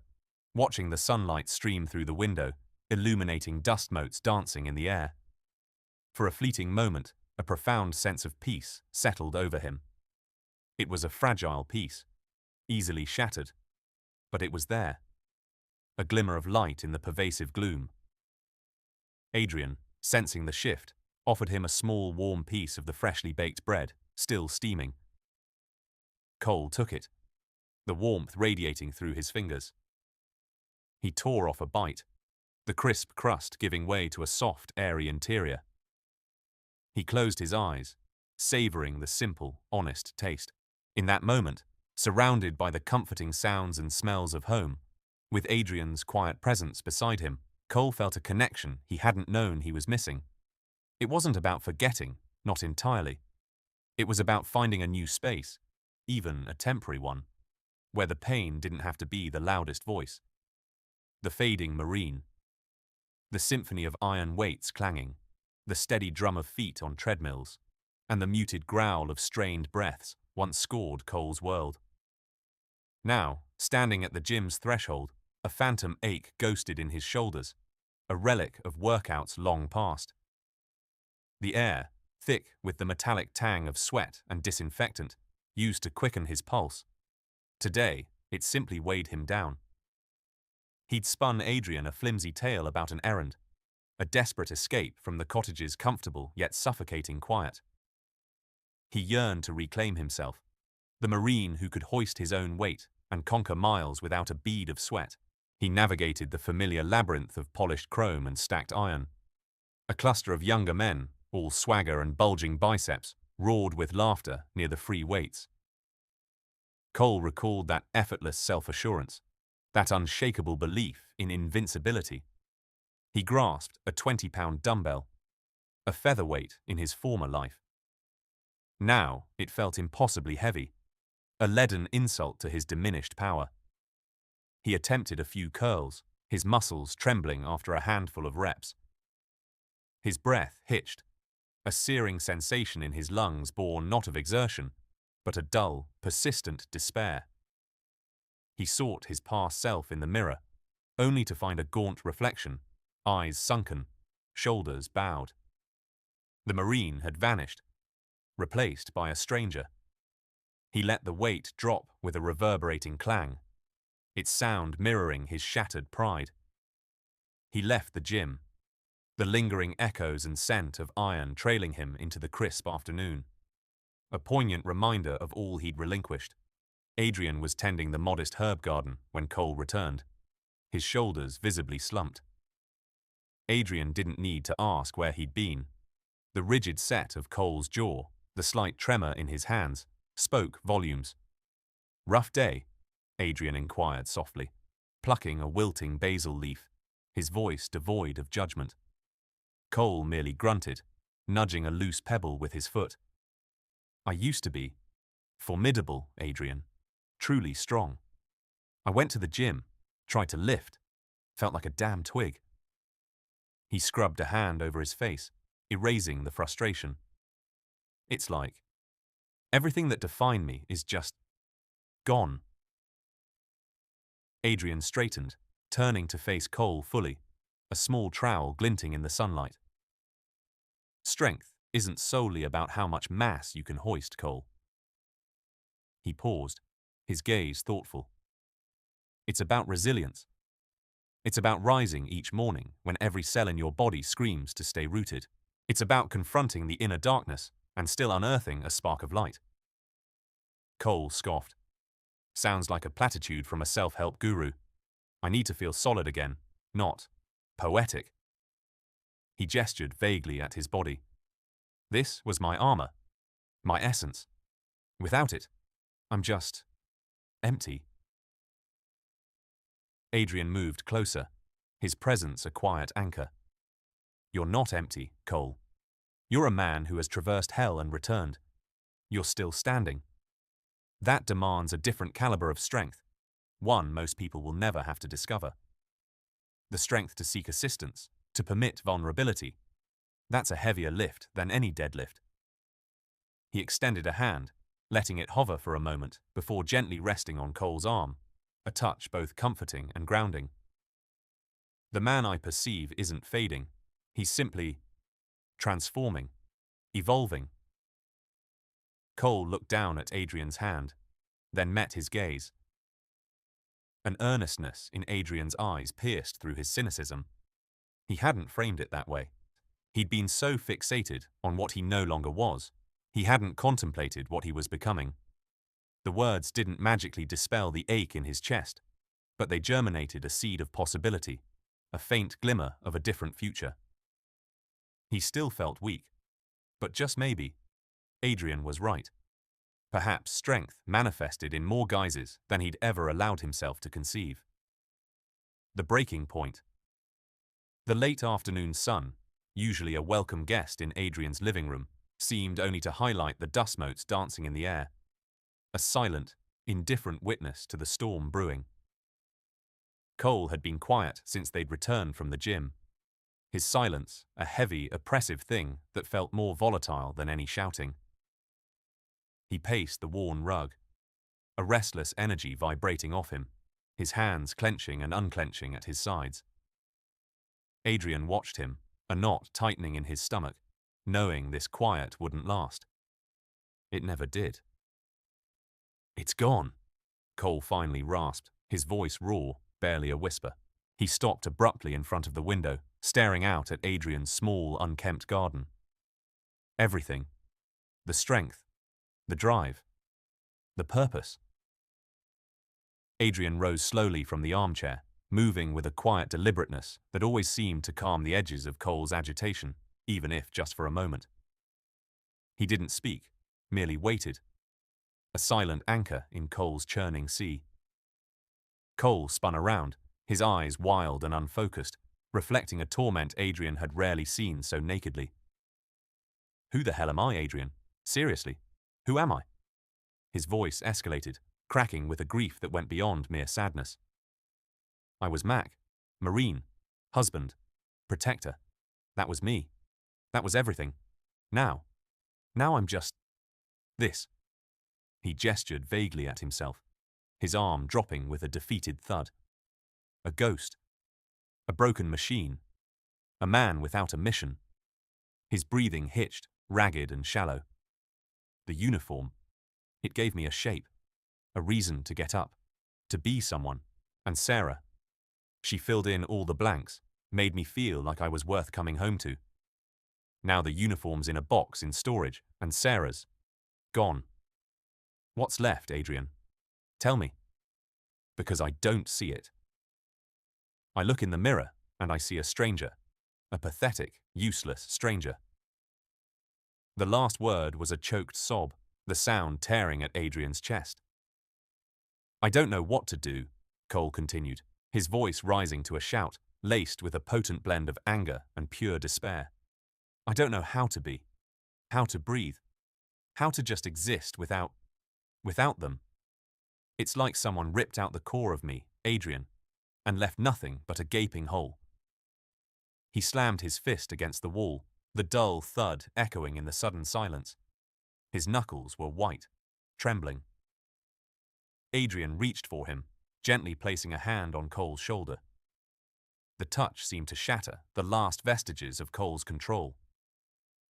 watching the sunlight stream through the window, illuminating dust motes dancing in the air. For a fleeting moment, a profound sense of peace settled over him. It was a fragile peace, easily shattered, but it was there, a glimmer of light in the pervasive gloom. Adrian, sensing the shift, offered him a small warm piece of the freshly baked bread, still steaming. Cole took it, the warmth radiating through his fingers. He tore off a bite, the crisp crust giving way to a soft, airy interior. He closed his eyes, savoring the simple, honest taste. In that moment, surrounded by the comforting sounds and smells of home, with Adrian's quiet presence beside him, Cole felt a connection he hadn't known he was missing. It wasn't about forgetting, not entirely. It was about finding a new space, even a temporary one, where the pain didn't have to be the loudest voice. The fading marine, the symphony of iron weights clanging, the steady drum of feet on treadmills, and the muted growl of strained breaths once scored Cole's world. Now, standing at the gym's threshold, a phantom ache ghosted in his shoulders, a relic of workouts long past. The air, thick with the metallic tang of sweat and disinfectant, used to quicken his pulse. Today, it simply weighed him down. He'd spun Adrian a flimsy tale about an errand, a desperate escape from the cottage's comfortable yet suffocating quiet. He yearned to reclaim himself, the marine who could hoist his own weight and conquer miles without a bead of sweat. He navigated the familiar labyrinth of polished chrome and stacked iron. A cluster of younger men, all swagger and bulging biceps, roared with laughter near the free weights. Cole recalled that effortless self-assurance, that unshakable belief in invincibility. He grasped a 20-pound dumbbell, a featherweight in his former life. Now it felt impossibly heavy, a leaden insult to his diminished power. He attempted a few curls, his muscles trembling after a handful of reps. His breath hitched, a searing sensation in his lungs born not of exertion, but a dull, persistent despair. He sought his past self in the mirror, only to find a gaunt reflection, eyes sunken, shoulders bowed. The marine had vanished, replaced by a stranger. He let the weight drop with a reverberating clang, its sound mirroring his shattered pride. He left the gym, the lingering echoes and scent of iron trailing him into the crisp afternoon. A poignant reminder of all he'd relinquished. Adrian was tending the modest herb garden when Cole returned, his shoulders visibly slumped. Adrian didn't need to ask where he'd been. The rigid set of Cole's jaw, the slight tremor in his hands, spoke volumes. "Rough day?" Adrian inquired softly, plucking a wilting basil leaf, his voice devoid of judgment. Cole merely grunted, nudging a loose pebble with his foot. "I used to be. Formidable, Adrian. Truly strong. I went to the gym, tried to lift, felt like a damn twig." He scrubbed a hand over his face, erasing the frustration. "It's like everything that defined me is just gone." Adrian straightened, turning to face Cole fully, a small trowel glinting in the sunlight. "Strength isn't solely about how much mass you can hoist, Cole." He paused, his gaze thoughtful. "It's about resilience. It's about rising each morning when every cell in your body screams to stay rooted. It's about confronting the inner darkness and still unearthing a spark of light." Cole scoffed. "Sounds like a platitude from a self-help guru. I need to feel solid again, not poetic." He gestured vaguely at his body. "This was my armor, my essence. Without it, I'm just empty." Adrian moved closer, his presence a quiet anchor. "You're not empty, Cole. You're a man who has traversed hell and returned. You're still standing. That demands a different caliber of strength, one most people will never have to discover. The strength to seek assistance, to permit vulnerability. That's a heavier lift than any deadlift." He extended a hand, letting it hover for a moment before gently resting on Cole's arm, a touch both comforting and grounding. "The man I perceive isn't fading. He's simply transforming, evolving." Cole looked down at Adrian's hand, then met his gaze. An earnestness in Adrian's eyes pierced through his cynicism. He hadn't framed it that way. He'd been so fixated on what he no longer was, he hadn't contemplated what he was becoming. The words didn't magically dispel the ache in his chest, but they germinated a seed of possibility, a faint glimmer of a different future. He still felt weak, But just maybe, Adrian was right. Perhaps strength manifested in more guises than he'd ever allowed himself to conceive. The breaking point. The late afternoon sun, usually a welcome guest in Adrian's living room, seemed only to highlight the dust motes dancing in the air, a silent, indifferent witness to the storm brewing. Cole had been quiet since they'd returned from the gym, his silence a heavy, oppressive thing that felt more volatile than any shouting. He paced the worn rug, a restless energy vibrating off him, his hands clenching and unclenching at his sides. Adrian watched him, a knot tightening in his stomach, knowing this quiet wouldn't last. It never did. "It's gone," Cole finally rasped, his voice raw, barely a whisper. He stopped abruptly in front of the window, staring out at Adrian's small, unkempt garden. Everything. The strength. The drive. The purpose. Adrian rose slowly from the armchair, moving with a quiet deliberateness that always seemed to calm the edges of Cole's agitation, even if just for a moment. He didn't speak, merely waited, a silent anchor in Cole's churning sea. Cole spun around, his eyes wild and unfocused, reflecting a torment Adrian had rarely seen so nakedly. "Who the hell am I, Adrian? Seriously, who am I?" His voice escalated, cracking with a grief that went beyond mere sadness. "I was Mac, Marine, husband, protector. That was me. That was everything. Now I'm just this." He gestured vaguely at himself, his arm dropping with a defeated thud. A ghost. A broken machine. A man without a mission. His breathing hitched, ragged and shallow. The uniform. It gave me a shape, a reason to get up, to be someone. And Sarah. She filled in all the blanks, made me feel like I was worth coming home to. Now the uniform's in a box in storage, and Sarah's gone. What's left, Adrian? Tell me. Because I don't see it. I look in the mirror, and I see a stranger. A pathetic, useless stranger. The last word was a choked sob, the sound tearing at Adrian's chest. "I don't know what to do," Cole continued, his voice rising to a shout, laced with a potent blend of anger and pure despair. "I don't know how to be, how to breathe, how to just exist without them. It's like someone ripped out the core of me, Adrian, and left nothing but a gaping hole." He slammed his fist against the wall, the dull thud echoing in the sudden silence. His knuckles were white, trembling. Adrian reached for him, gently placing a hand on Cole's shoulder. The touch seemed to shatter the last vestiges of Cole's control.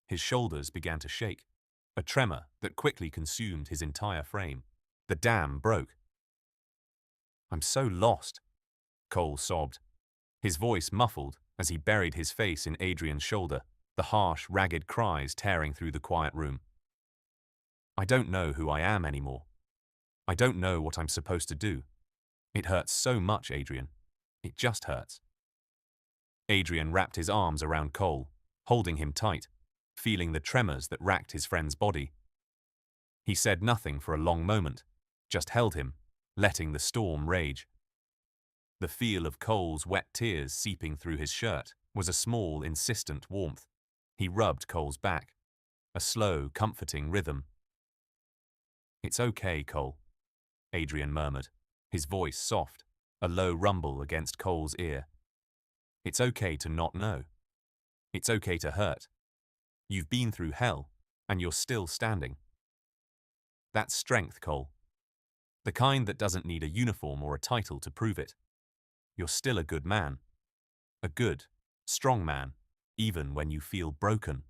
His shoulders began to shake, a tremor that quickly consumed his entire frame. The dam broke. "I'm so lost," Cole sobbed, his voice muffled as he buried his face in Adrian's shoulder, the harsh, ragged cries tearing through the quiet room. "I don't know who I am anymore. I don't know what I'm supposed to do. It hurts so much, Adrian. It just hurts." Adrian wrapped his arms around Cole, holding him tight, feeling the tremors that racked his friend's body. He said nothing for a long moment, just held him, letting the storm rage. The feel of Cole's wet tears seeping through his shirt was a small, insistent warmth. He rubbed Cole's back, a slow, comforting rhythm. "It's okay, Cole," Adrian murmured, his voice soft, a low rumble against Cole's ear. "It's okay to not know. It's okay to hurt. You've been through hell, and you're still standing. That's strength, Cole. The kind that doesn't need a uniform or a title to prove it. You're still a good man. A good, strong man, even when you feel broken."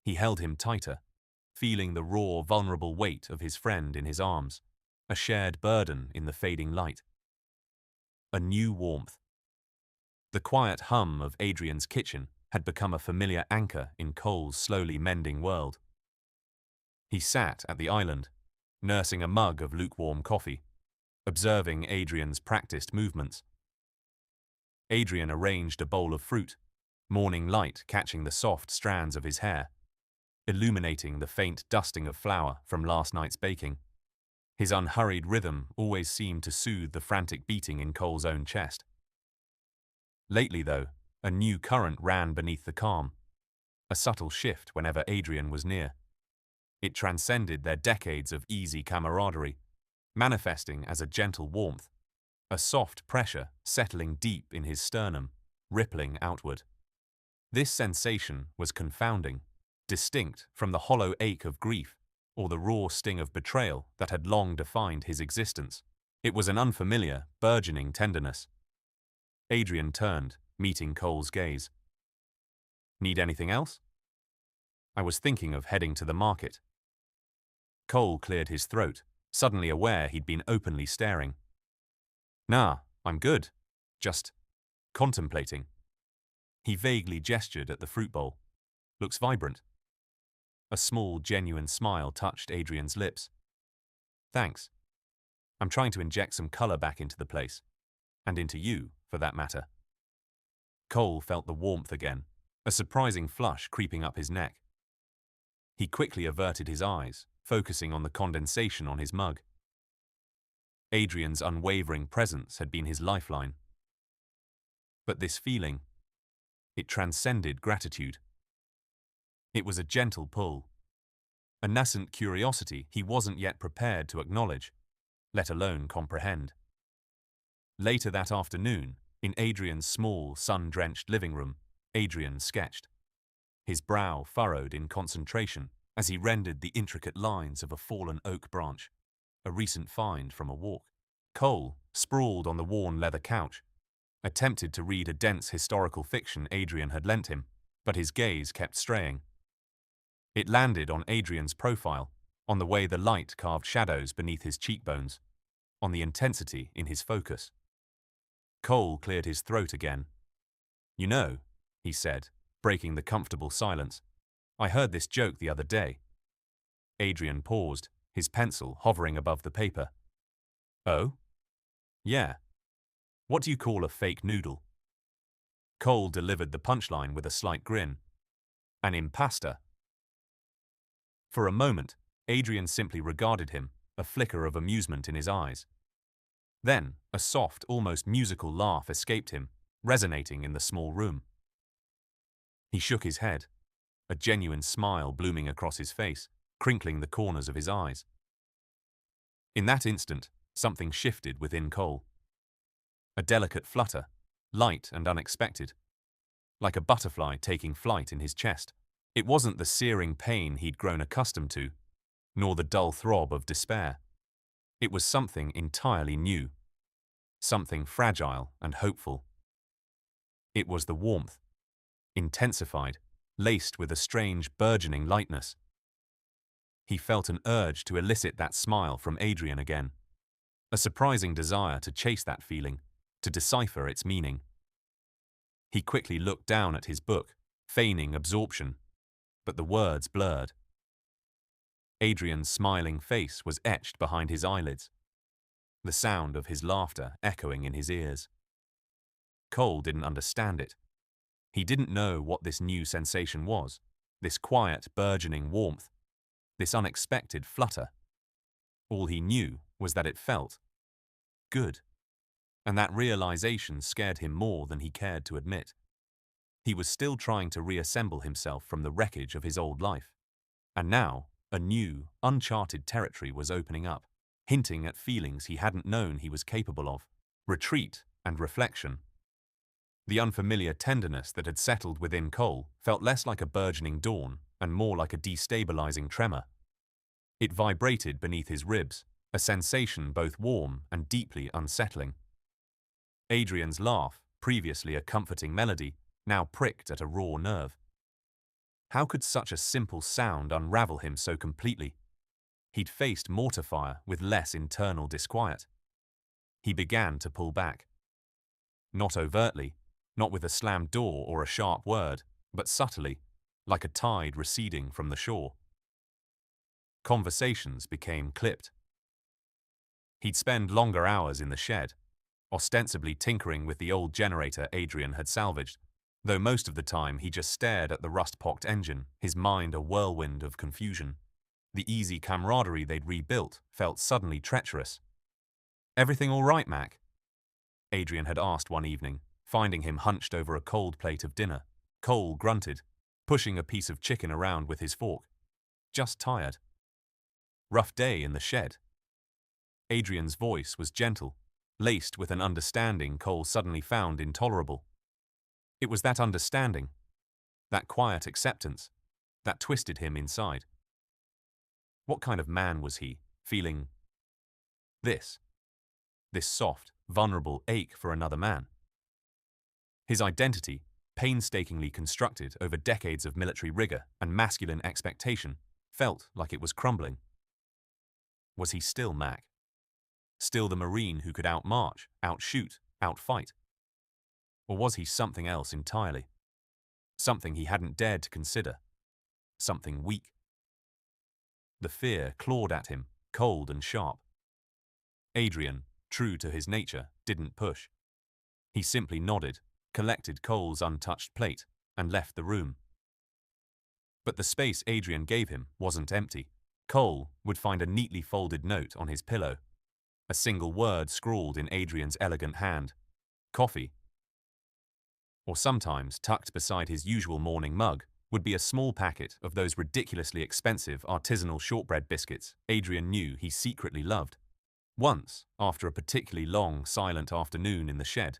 He held him tighter, feeling the raw, vulnerable weight of his friend in his arms, a shared burden in the fading light. A new warmth. The quiet hum of Adrian's kitchen had become a familiar anchor in Cole's slowly mending world. He sat at the island, nursing a mug of lukewarm coffee, observing Adrian's practiced movements. Adrian arranged a bowl of fruit, morning light catching the soft strands of his hair. illuminating the faint dusting of flour from last night's baking. His unhurried rhythm always seemed to soothe the frantic beating in Cole's own chest. Lately, though, a new current ran beneath the calm, a subtle shift whenever Adrian was near. It transcended their decades of easy camaraderie, manifesting as a gentle warmth, a soft pressure settling deep in his sternum, rippling outward. This sensation was confounding, distinct from the hollow ache of grief or the raw sting of betrayal that had long defined his existence. It was an unfamiliar, burgeoning tenderness. Adrian turned, meeting Cole's gaze. "Need anything else?" "I was thinking of heading to the market." Cole cleared his throat, suddenly aware he'd been openly staring. "Nah, I'm good. Just contemplating." He vaguely gestured at the fruit bowl. "Looks vibrant." A small, genuine smile touched Adrian's lips. "Thanks. I'm trying to inject some color back into the place. And into you, for that matter." Cole felt the warmth again, a surprising flush creeping up his neck. He quickly averted his eyes, focusing on the condensation on his mug. Adrian's unwavering presence had been his lifeline. But this feeling, it transcended gratitude. It was a gentle pull, a nascent curiosity he wasn't yet prepared to acknowledge, let alone comprehend. Later that afternoon, in Adrian's small, sun-drenched living room, Adrian sketched, his brow furrowed in concentration as he rendered the intricate lines of a fallen oak branch, a recent find from a walk. Cole, sprawled on the worn leather couch, attempted to read a dense historical fiction Adrian had lent him, but his gaze kept straying. It landed on Adrian's profile, on the way the light carved shadows beneath his cheekbones, on the intensity in his focus. Cole cleared his throat again. "You know," he said, breaking the comfortable silence, "I heard this joke the other day." Adrian paused, his pencil hovering above the paper. "Oh? Yeah. What do you call a fake noodle?" Cole delivered the punchline with a slight grin. "An impasta." For a moment, Adrian simply regarded him, a flicker of amusement in his eyes. Then, a soft, almost musical laugh escaped him, resonating in the small room. He shook his head, a genuine smile blooming across his face, crinkling the corners of his eyes. In that instant, something shifted within Cole. A delicate flutter, light and unexpected, like a butterfly taking flight in his chest. It wasn't the searing pain he'd grown accustomed to, nor the dull throb of despair. It was something entirely new, something fragile and hopeful. It was the warmth, intensified, laced with a strange, burgeoning lightness. He felt an urge to elicit that smile from Adrian again, a surprising desire to chase that feeling, to decipher its meaning. He quickly looked down at his book, feigning absorption, but the words blurred. Adrian's smiling face was etched behind his eyelids, the sound of his laughter echoing in his ears. Cole didn't understand it. He didn't know what this new sensation was, this quiet, burgeoning warmth, this unexpected flutter. All he knew was that it felt good, and that realization scared him more than he cared to admit. He was still trying to reassemble himself from the wreckage of his old life. And now, a new, uncharted territory was opening up, hinting at feelings he hadn't known he was capable of: retreat and reflection. The unfamiliar tenderness that had settled within Cole felt less like a burgeoning dawn and more like a destabilizing tremor. It vibrated beneath his ribs, a sensation both warm and deeply unsettling. Adrian's laugh, previously a comforting melody, now pricked at a raw nerve. How could such a simple sound unravel him so completely? He'd faced mortar with less internal disquiet. He began to pull back. Not overtly, not with a slammed door or a sharp word, but subtly, like a tide receding from the shore. Conversations became clipped. He'd spend longer hours in the shed, ostensibly tinkering with the old generator Adrian had salvaged, though most of the time he just stared at the rust-pocked engine, his mind a whirlwind of confusion. The easy camaraderie they'd rebuilt felt suddenly treacherous. "Everything all right, Mac?" Adrian had asked one evening, finding him hunched over a cold plate of dinner. Cole grunted, pushing a piece of chicken around with his fork. "Just tired." "Rough day in the shed." Adrian's voice was gentle, laced with an understanding Cole suddenly found intolerable. It was that understanding, that quiet acceptance, that twisted him inside. What kind of man was he, feeling this soft, vulnerable ache for another man? His identity, painstakingly constructed over decades of military rigor and masculine expectation, felt like it was crumbling. Was he still Mac? Still the Marine who could outmarch, outshoot, outfight? Or was he something else entirely? Something he hadn't dared to consider. Something weak. The fear clawed at him, cold and sharp. Adrian, true to his nature, didn't push. He simply nodded, collected Cole's untouched plate, and left the room. But the space Adrian gave him wasn't empty. Cole would find a neatly folded note on his pillow. A single word scrawled in Adrian's elegant hand. "Coffee." Or sometimes, tucked beside his usual morning mug, would be a small packet of those ridiculously expensive artisanal shortbread biscuits Adrian knew he secretly loved. Once, after a particularly long, silent afternoon in the shed,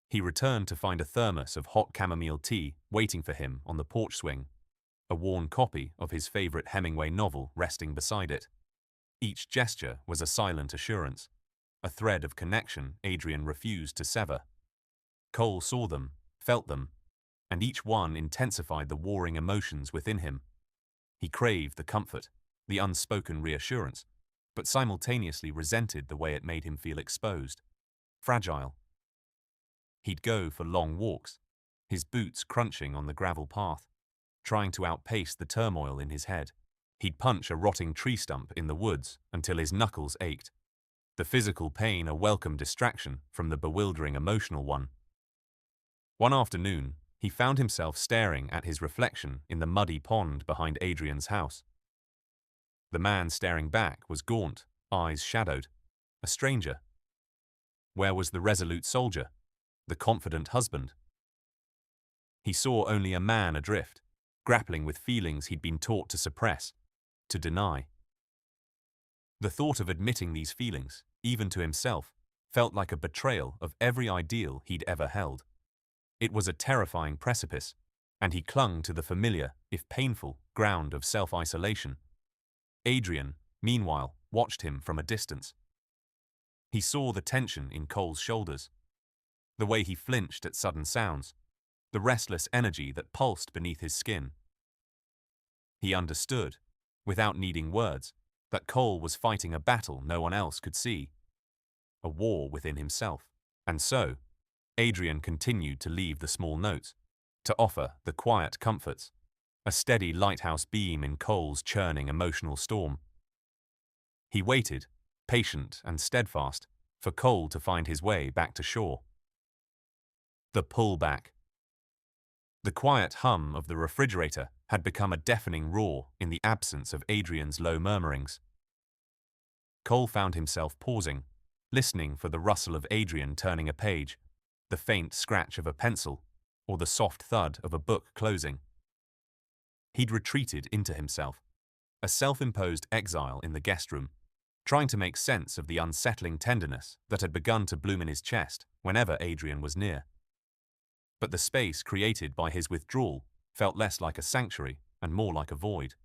he returned to find a thermos of hot chamomile tea waiting for him on the porch swing, a worn copy of his favorite Hemingway novel resting beside it. Each gesture was a silent assurance, a thread of connection Adrian refused to sever. Cole saw them, felt them, and each one intensified the warring emotions within him. He craved the comfort, the unspoken reassurance, but simultaneously resented the way it made him feel exposed, fragile. He'd go for long walks, his boots crunching on the gravel path, trying to outpace the turmoil in his head. He'd punch a rotting tree stump in the woods until his knuckles ached, the physical pain a welcome distraction from the bewildering emotional one. One afternoon, he found himself staring at his reflection in the muddy pond behind Adrian's house. The man staring back was gaunt, eyes shadowed, a stranger. Where was the resolute soldier, the confident husband? He saw only a man adrift, grappling with feelings he'd been taught to suppress, to deny. The thought of admitting these feelings, even to himself, felt like a betrayal of every ideal he'd ever held. It was a terrifying precipice, and he clung to the familiar, if painful, ground of self-isolation. Adrian, meanwhile, watched him from a distance. He saw the tension in Cole's shoulders, the way he flinched at sudden sounds, the restless energy that pulsed beneath his skin. He understood, without needing words, that Cole was fighting a battle no one else could see, a war within himself. And so, Adrian continued to leave the small notes, to offer the quiet comforts, a steady lighthouse beam in Cole's churning emotional storm. He waited, patient and steadfast, for Cole to find his way back to shore. The pullback. The quiet hum of the refrigerator had become a deafening roar in the absence of Adrian's low murmurings. Cole found himself pausing, listening for the rustle of Adrian turning a page, the faint scratch of a pencil, or the soft thud of a book closing. He'd retreated into himself, a self-imposed exile in the guest room, trying to make sense of the unsettling tenderness that had begun to bloom in his chest whenever Adrian was near. But the space created by his withdrawal felt less like a sanctuary and more like a void.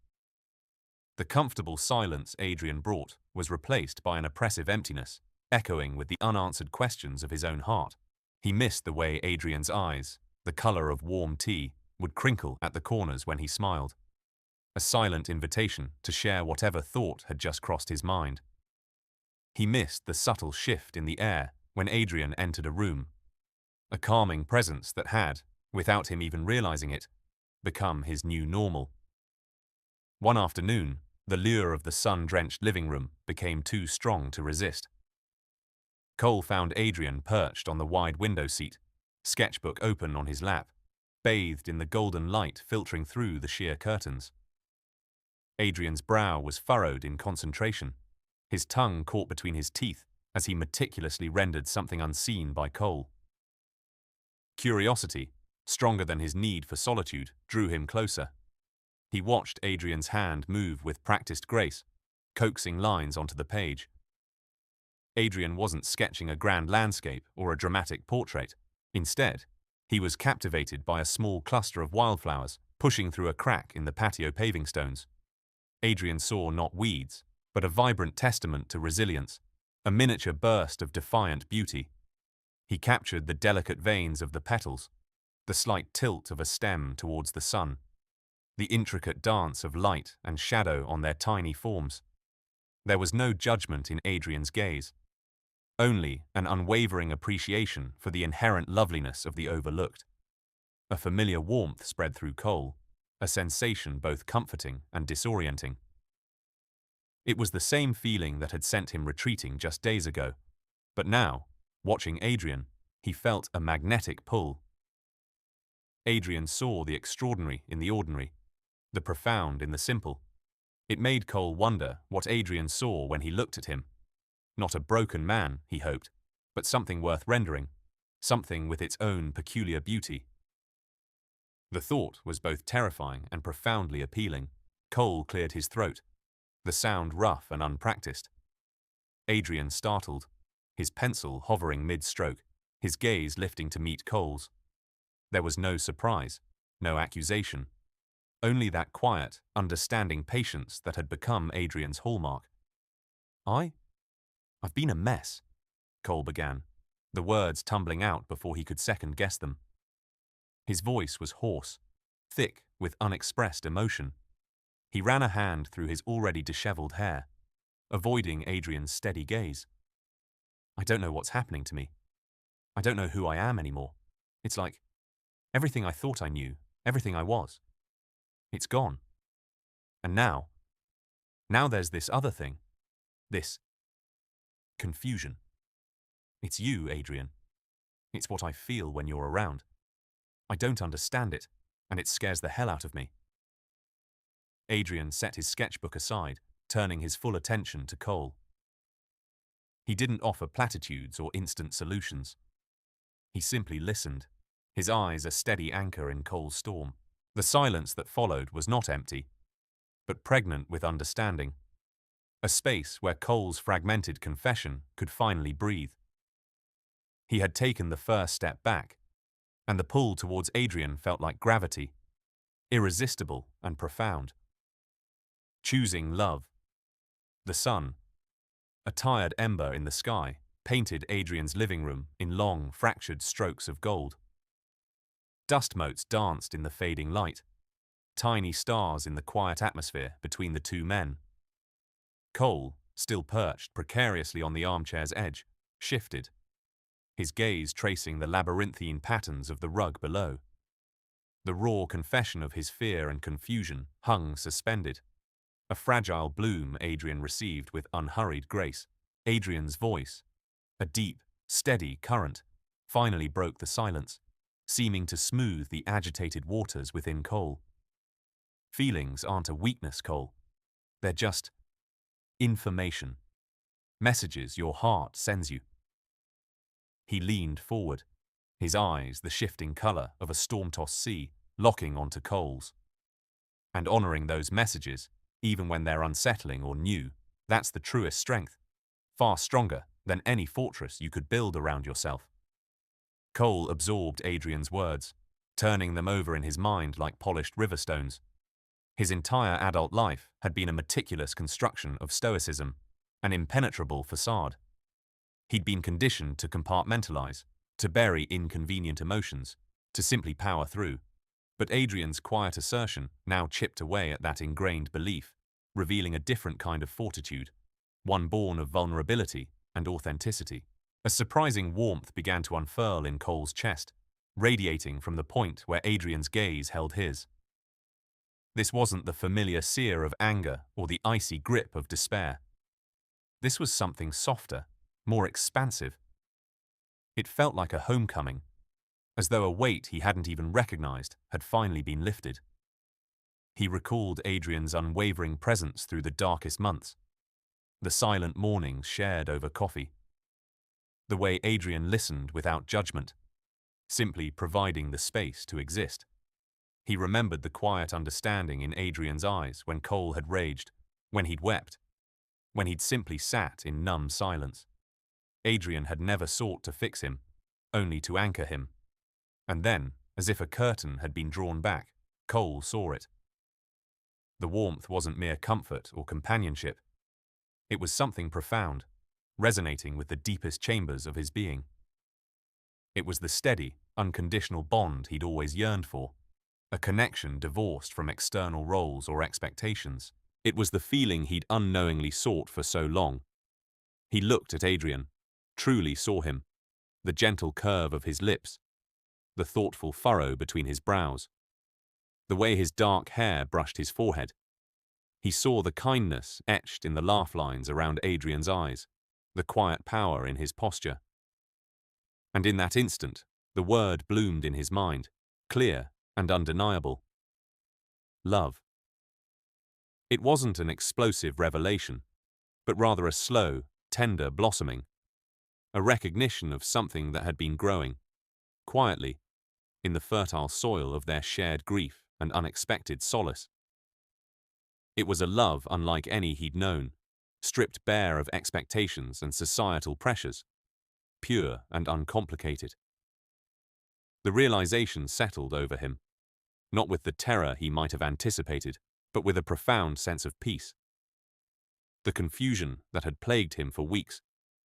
The comfortable silence Adrian brought was replaced by an oppressive emptiness, echoing with the unanswered questions of his own heart. He missed the way Adrian's eyes, the color of warm tea, would crinkle at the corners when he smiled, a silent invitation to share whatever thought had just crossed his mind. He missed the subtle shift in the air when Adrian entered a room, a calming presence that had, without him even realizing it, become his new normal. One afternoon, the lure of the sun-drenched living room became too strong to resist. Cole found Adrian perched on the wide window seat, sketchbook open on his lap, bathed in the golden light filtering through the sheer curtains. Adrian's brow was furrowed in concentration, his tongue caught between his teeth as he meticulously rendered something unseen by Cole. Curiosity, stronger than his need for solitude, drew him closer. He watched Adrian's hand move with practiced grace, coaxing lines onto the page. Adrian wasn't sketching a grand landscape or a dramatic portrait. Instead, he was captivated by a small cluster of wildflowers pushing through a crack in the patio paving stones. Adrian saw not weeds, but a vibrant testament to resilience, a miniature burst of defiant beauty. He captured the delicate veins of the petals, the slight tilt of a stem towards the sun, the intricate dance of light and shadow on their tiny forms. There was no judgment in Adrian's gaze, only an unwavering appreciation for the inherent loveliness of the overlooked. A familiar warmth spread through Cole, a sensation both comforting and disorienting. It was the same feeling that had sent him retreating just days ago, but now, watching Adrian, he felt a magnetic pull. Adrian saw the extraordinary in the ordinary, the profound in the simple. It made Cole wonder what Adrian saw when he looked at him. Not a broken man, he hoped, but something worth rendering, something with its own peculiar beauty. The thought was both terrifying and profoundly appealing. Cole cleared his throat, the sound rough and unpracticed. Adrian startled, his pencil hovering mid-stroke, his gaze lifting to meet Cole's. There was no surprise, no accusation, only that quiet, understanding patience that had become Adrian's hallmark. I've been a mess, Cole began, the words tumbling out before he could second-guess them. His voice was hoarse, thick with unexpressed emotion. He ran a hand through his already disheveled hair, avoiding Adrian's steady gaze. I don't know what's happening to me. I don't know who I am anymore. It's like everything I thought I knew, everything I was. It's gone. And now there's this other thing. This confusion. It's you, Adrian. It's what I feel when you're around. I don't understand it, and it scares the hell out of me. Adrian set his sketchbook aside, turning his full attention to Cole. He didn't offer platitudes or instant solutions. He simply listened, his eyes a steady anchor in Cole's storm. The silence that followed was not empty, but pregnant with understanding. A space where Cole's fragmented confession could finally breathe. He had taken the first step back, and the pull towards Adrian felt like gravity, irresistible and profound. Choosing love. The sun, a tired ember in the sky, painted Adrian's living room in long, fractured strokes of gold. Dust motes danced in the fading light, tiny stars in the quiet atmosphere between the two men. Cole, still perched precariously on the armchair's edge, shifted, his gaze tracing the labyrinthine patterns of the rug below. The raw confession of his fear and confusion hung suspended, a fragile bloom Adrian received with unhurried grace. Adrian's voice, a deep, steady current, finally broke the silence, seeming to smooth the agitated waters within Cole. Feelings aren't a weakness, Cole. They're just information, messages your heart sends you. He leaned forward, his eyes the shifting color of a storm-tossed sea, locking onto Cole's. And honoring those messages, even when they're unsettling or new, that's the truest strength, far stronger than any fortress you could build around yourself. Cole absorbed Adrian's words, turning them over in his mind like polished river stones. His entire adult life had been a meticulous construction of stoicism, an impenetrable facade. He'd been conditioned to compartmentalize, to bury inconvenient emotions, to simply power through. But Adrian's quiet assertion now chipped away at that ingrained belief, revealing a different kind of fortitude, one born of vulnerability and authenticity. A surprising warmth began to unfurl in Cole's chest, radiating from the point where Adrian's gaze held his. This wasn't the familiar sear of anger or the icy grip of despair. This was something softer, more expansive. It felt like a homecoming, as though a weight he hadn't even recognized had finally been lifted. He recalled Adrian's unwavering presence through the darkest months, the silent mornings shared over coffee, the way Adrian listened without judgment, simply providing the space to exist. He remembered the quiet understanding in Adrian's eyes when Cole had raged, when he'd wept, when he'd simply sat in numb silence. Adrian had never sought to fix him, only to anchor him. And then, as if a curtain had been drawn back, Cole saw it. The warmth wasn't mere comfort or companionship. It was something profound, resonating with the deepest chambers of his being. It was the steady, unconditional bond he'd always yearned for, a connection divorced from external roles or expectations. It was the feeling he'd unknowingly sought for so long. He looked at Adrian, truly saw him, the gentle curve of his lips, the thoughtful furrow between his brows, the way his dark hair brushed his forehead. He saw the kindness etched in the laugh lines around Adrian's eyes, the quiet power in his posture. And in that instant, the word bloomed in his mind, clear and undeniable. Love. It wasn't an explosive revelation, but rather a slow, tender blossoming, a recognition of something that had been growing, quietly, in the fertile soil of their shared grief and unexpected solace. It was a love unlike any he'd known, stripped bare of expectations and societal pressures, pure and uncomplicated. The realization settled over him, not with the terror he might have anticipated, but with a profound sense of peace. The confusion that had plagued him for weeks,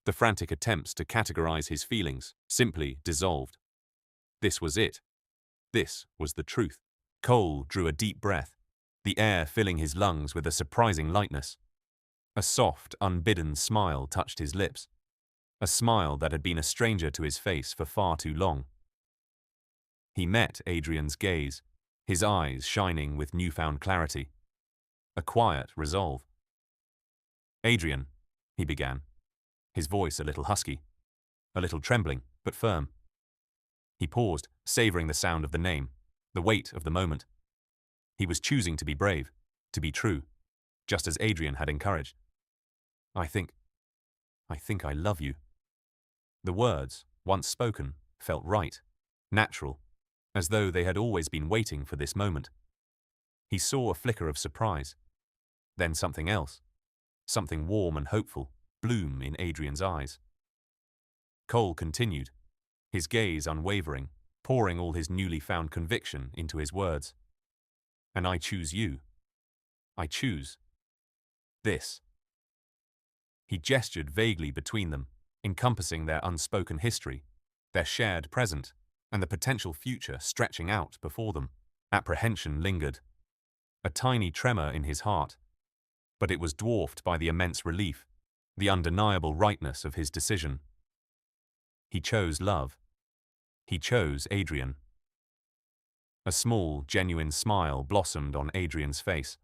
the frantic attempts to categorize his feelings, simply dissolved. This was it. This was the truth. Cole drew a deep breath, the air filling his lungs with a surprising lightness. A soft, unbidden smile touched his lips, a smile that had been a stranger to his face for far too long. He met Adrian's gaze, his eyes shining with newfound clarity, a quiet resolve. "Adrian," he began, his voice a little husky, a little trembling, but firm. He paused, savoring the sound of the name, the weight of the moment. He was choosing to be brave, to be true, just as Adrian had encouraged. I think I love you." The words, once spoken, felt right, natural, as though they had always been waiting for this moment. He saw a flicker of surprise, then something else, something warm and hopeful, bloom in Adrian's eyes. Cole continued, his gaze unwavering, pouring all his newly found conviction into his words. "And I choose you. I choose this." He gestured vaguely between them, encompassing their unspoken history, their shared present, and the potential future stretching out before them. Apprehension lingered, a tiny tremor in his heart, but it was dwarfed by the immense relief, the undeniable rightness of his decision. He chose love. He chose Adrian. A small, genuine smile blossomed on Adrian's face,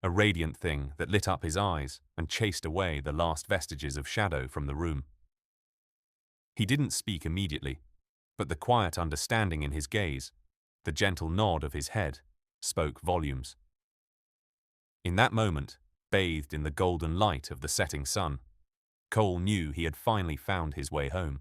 a radiant thing that lit up his eyes and chased away the last vestiges of shadow from the room. He didn't speak immediately, but the quiet understanding in his gaze, the gentle nod of his head, spoke volumes. In that moment, bathed in the golden light of the setting sun, Cole knew he had finally found his way home.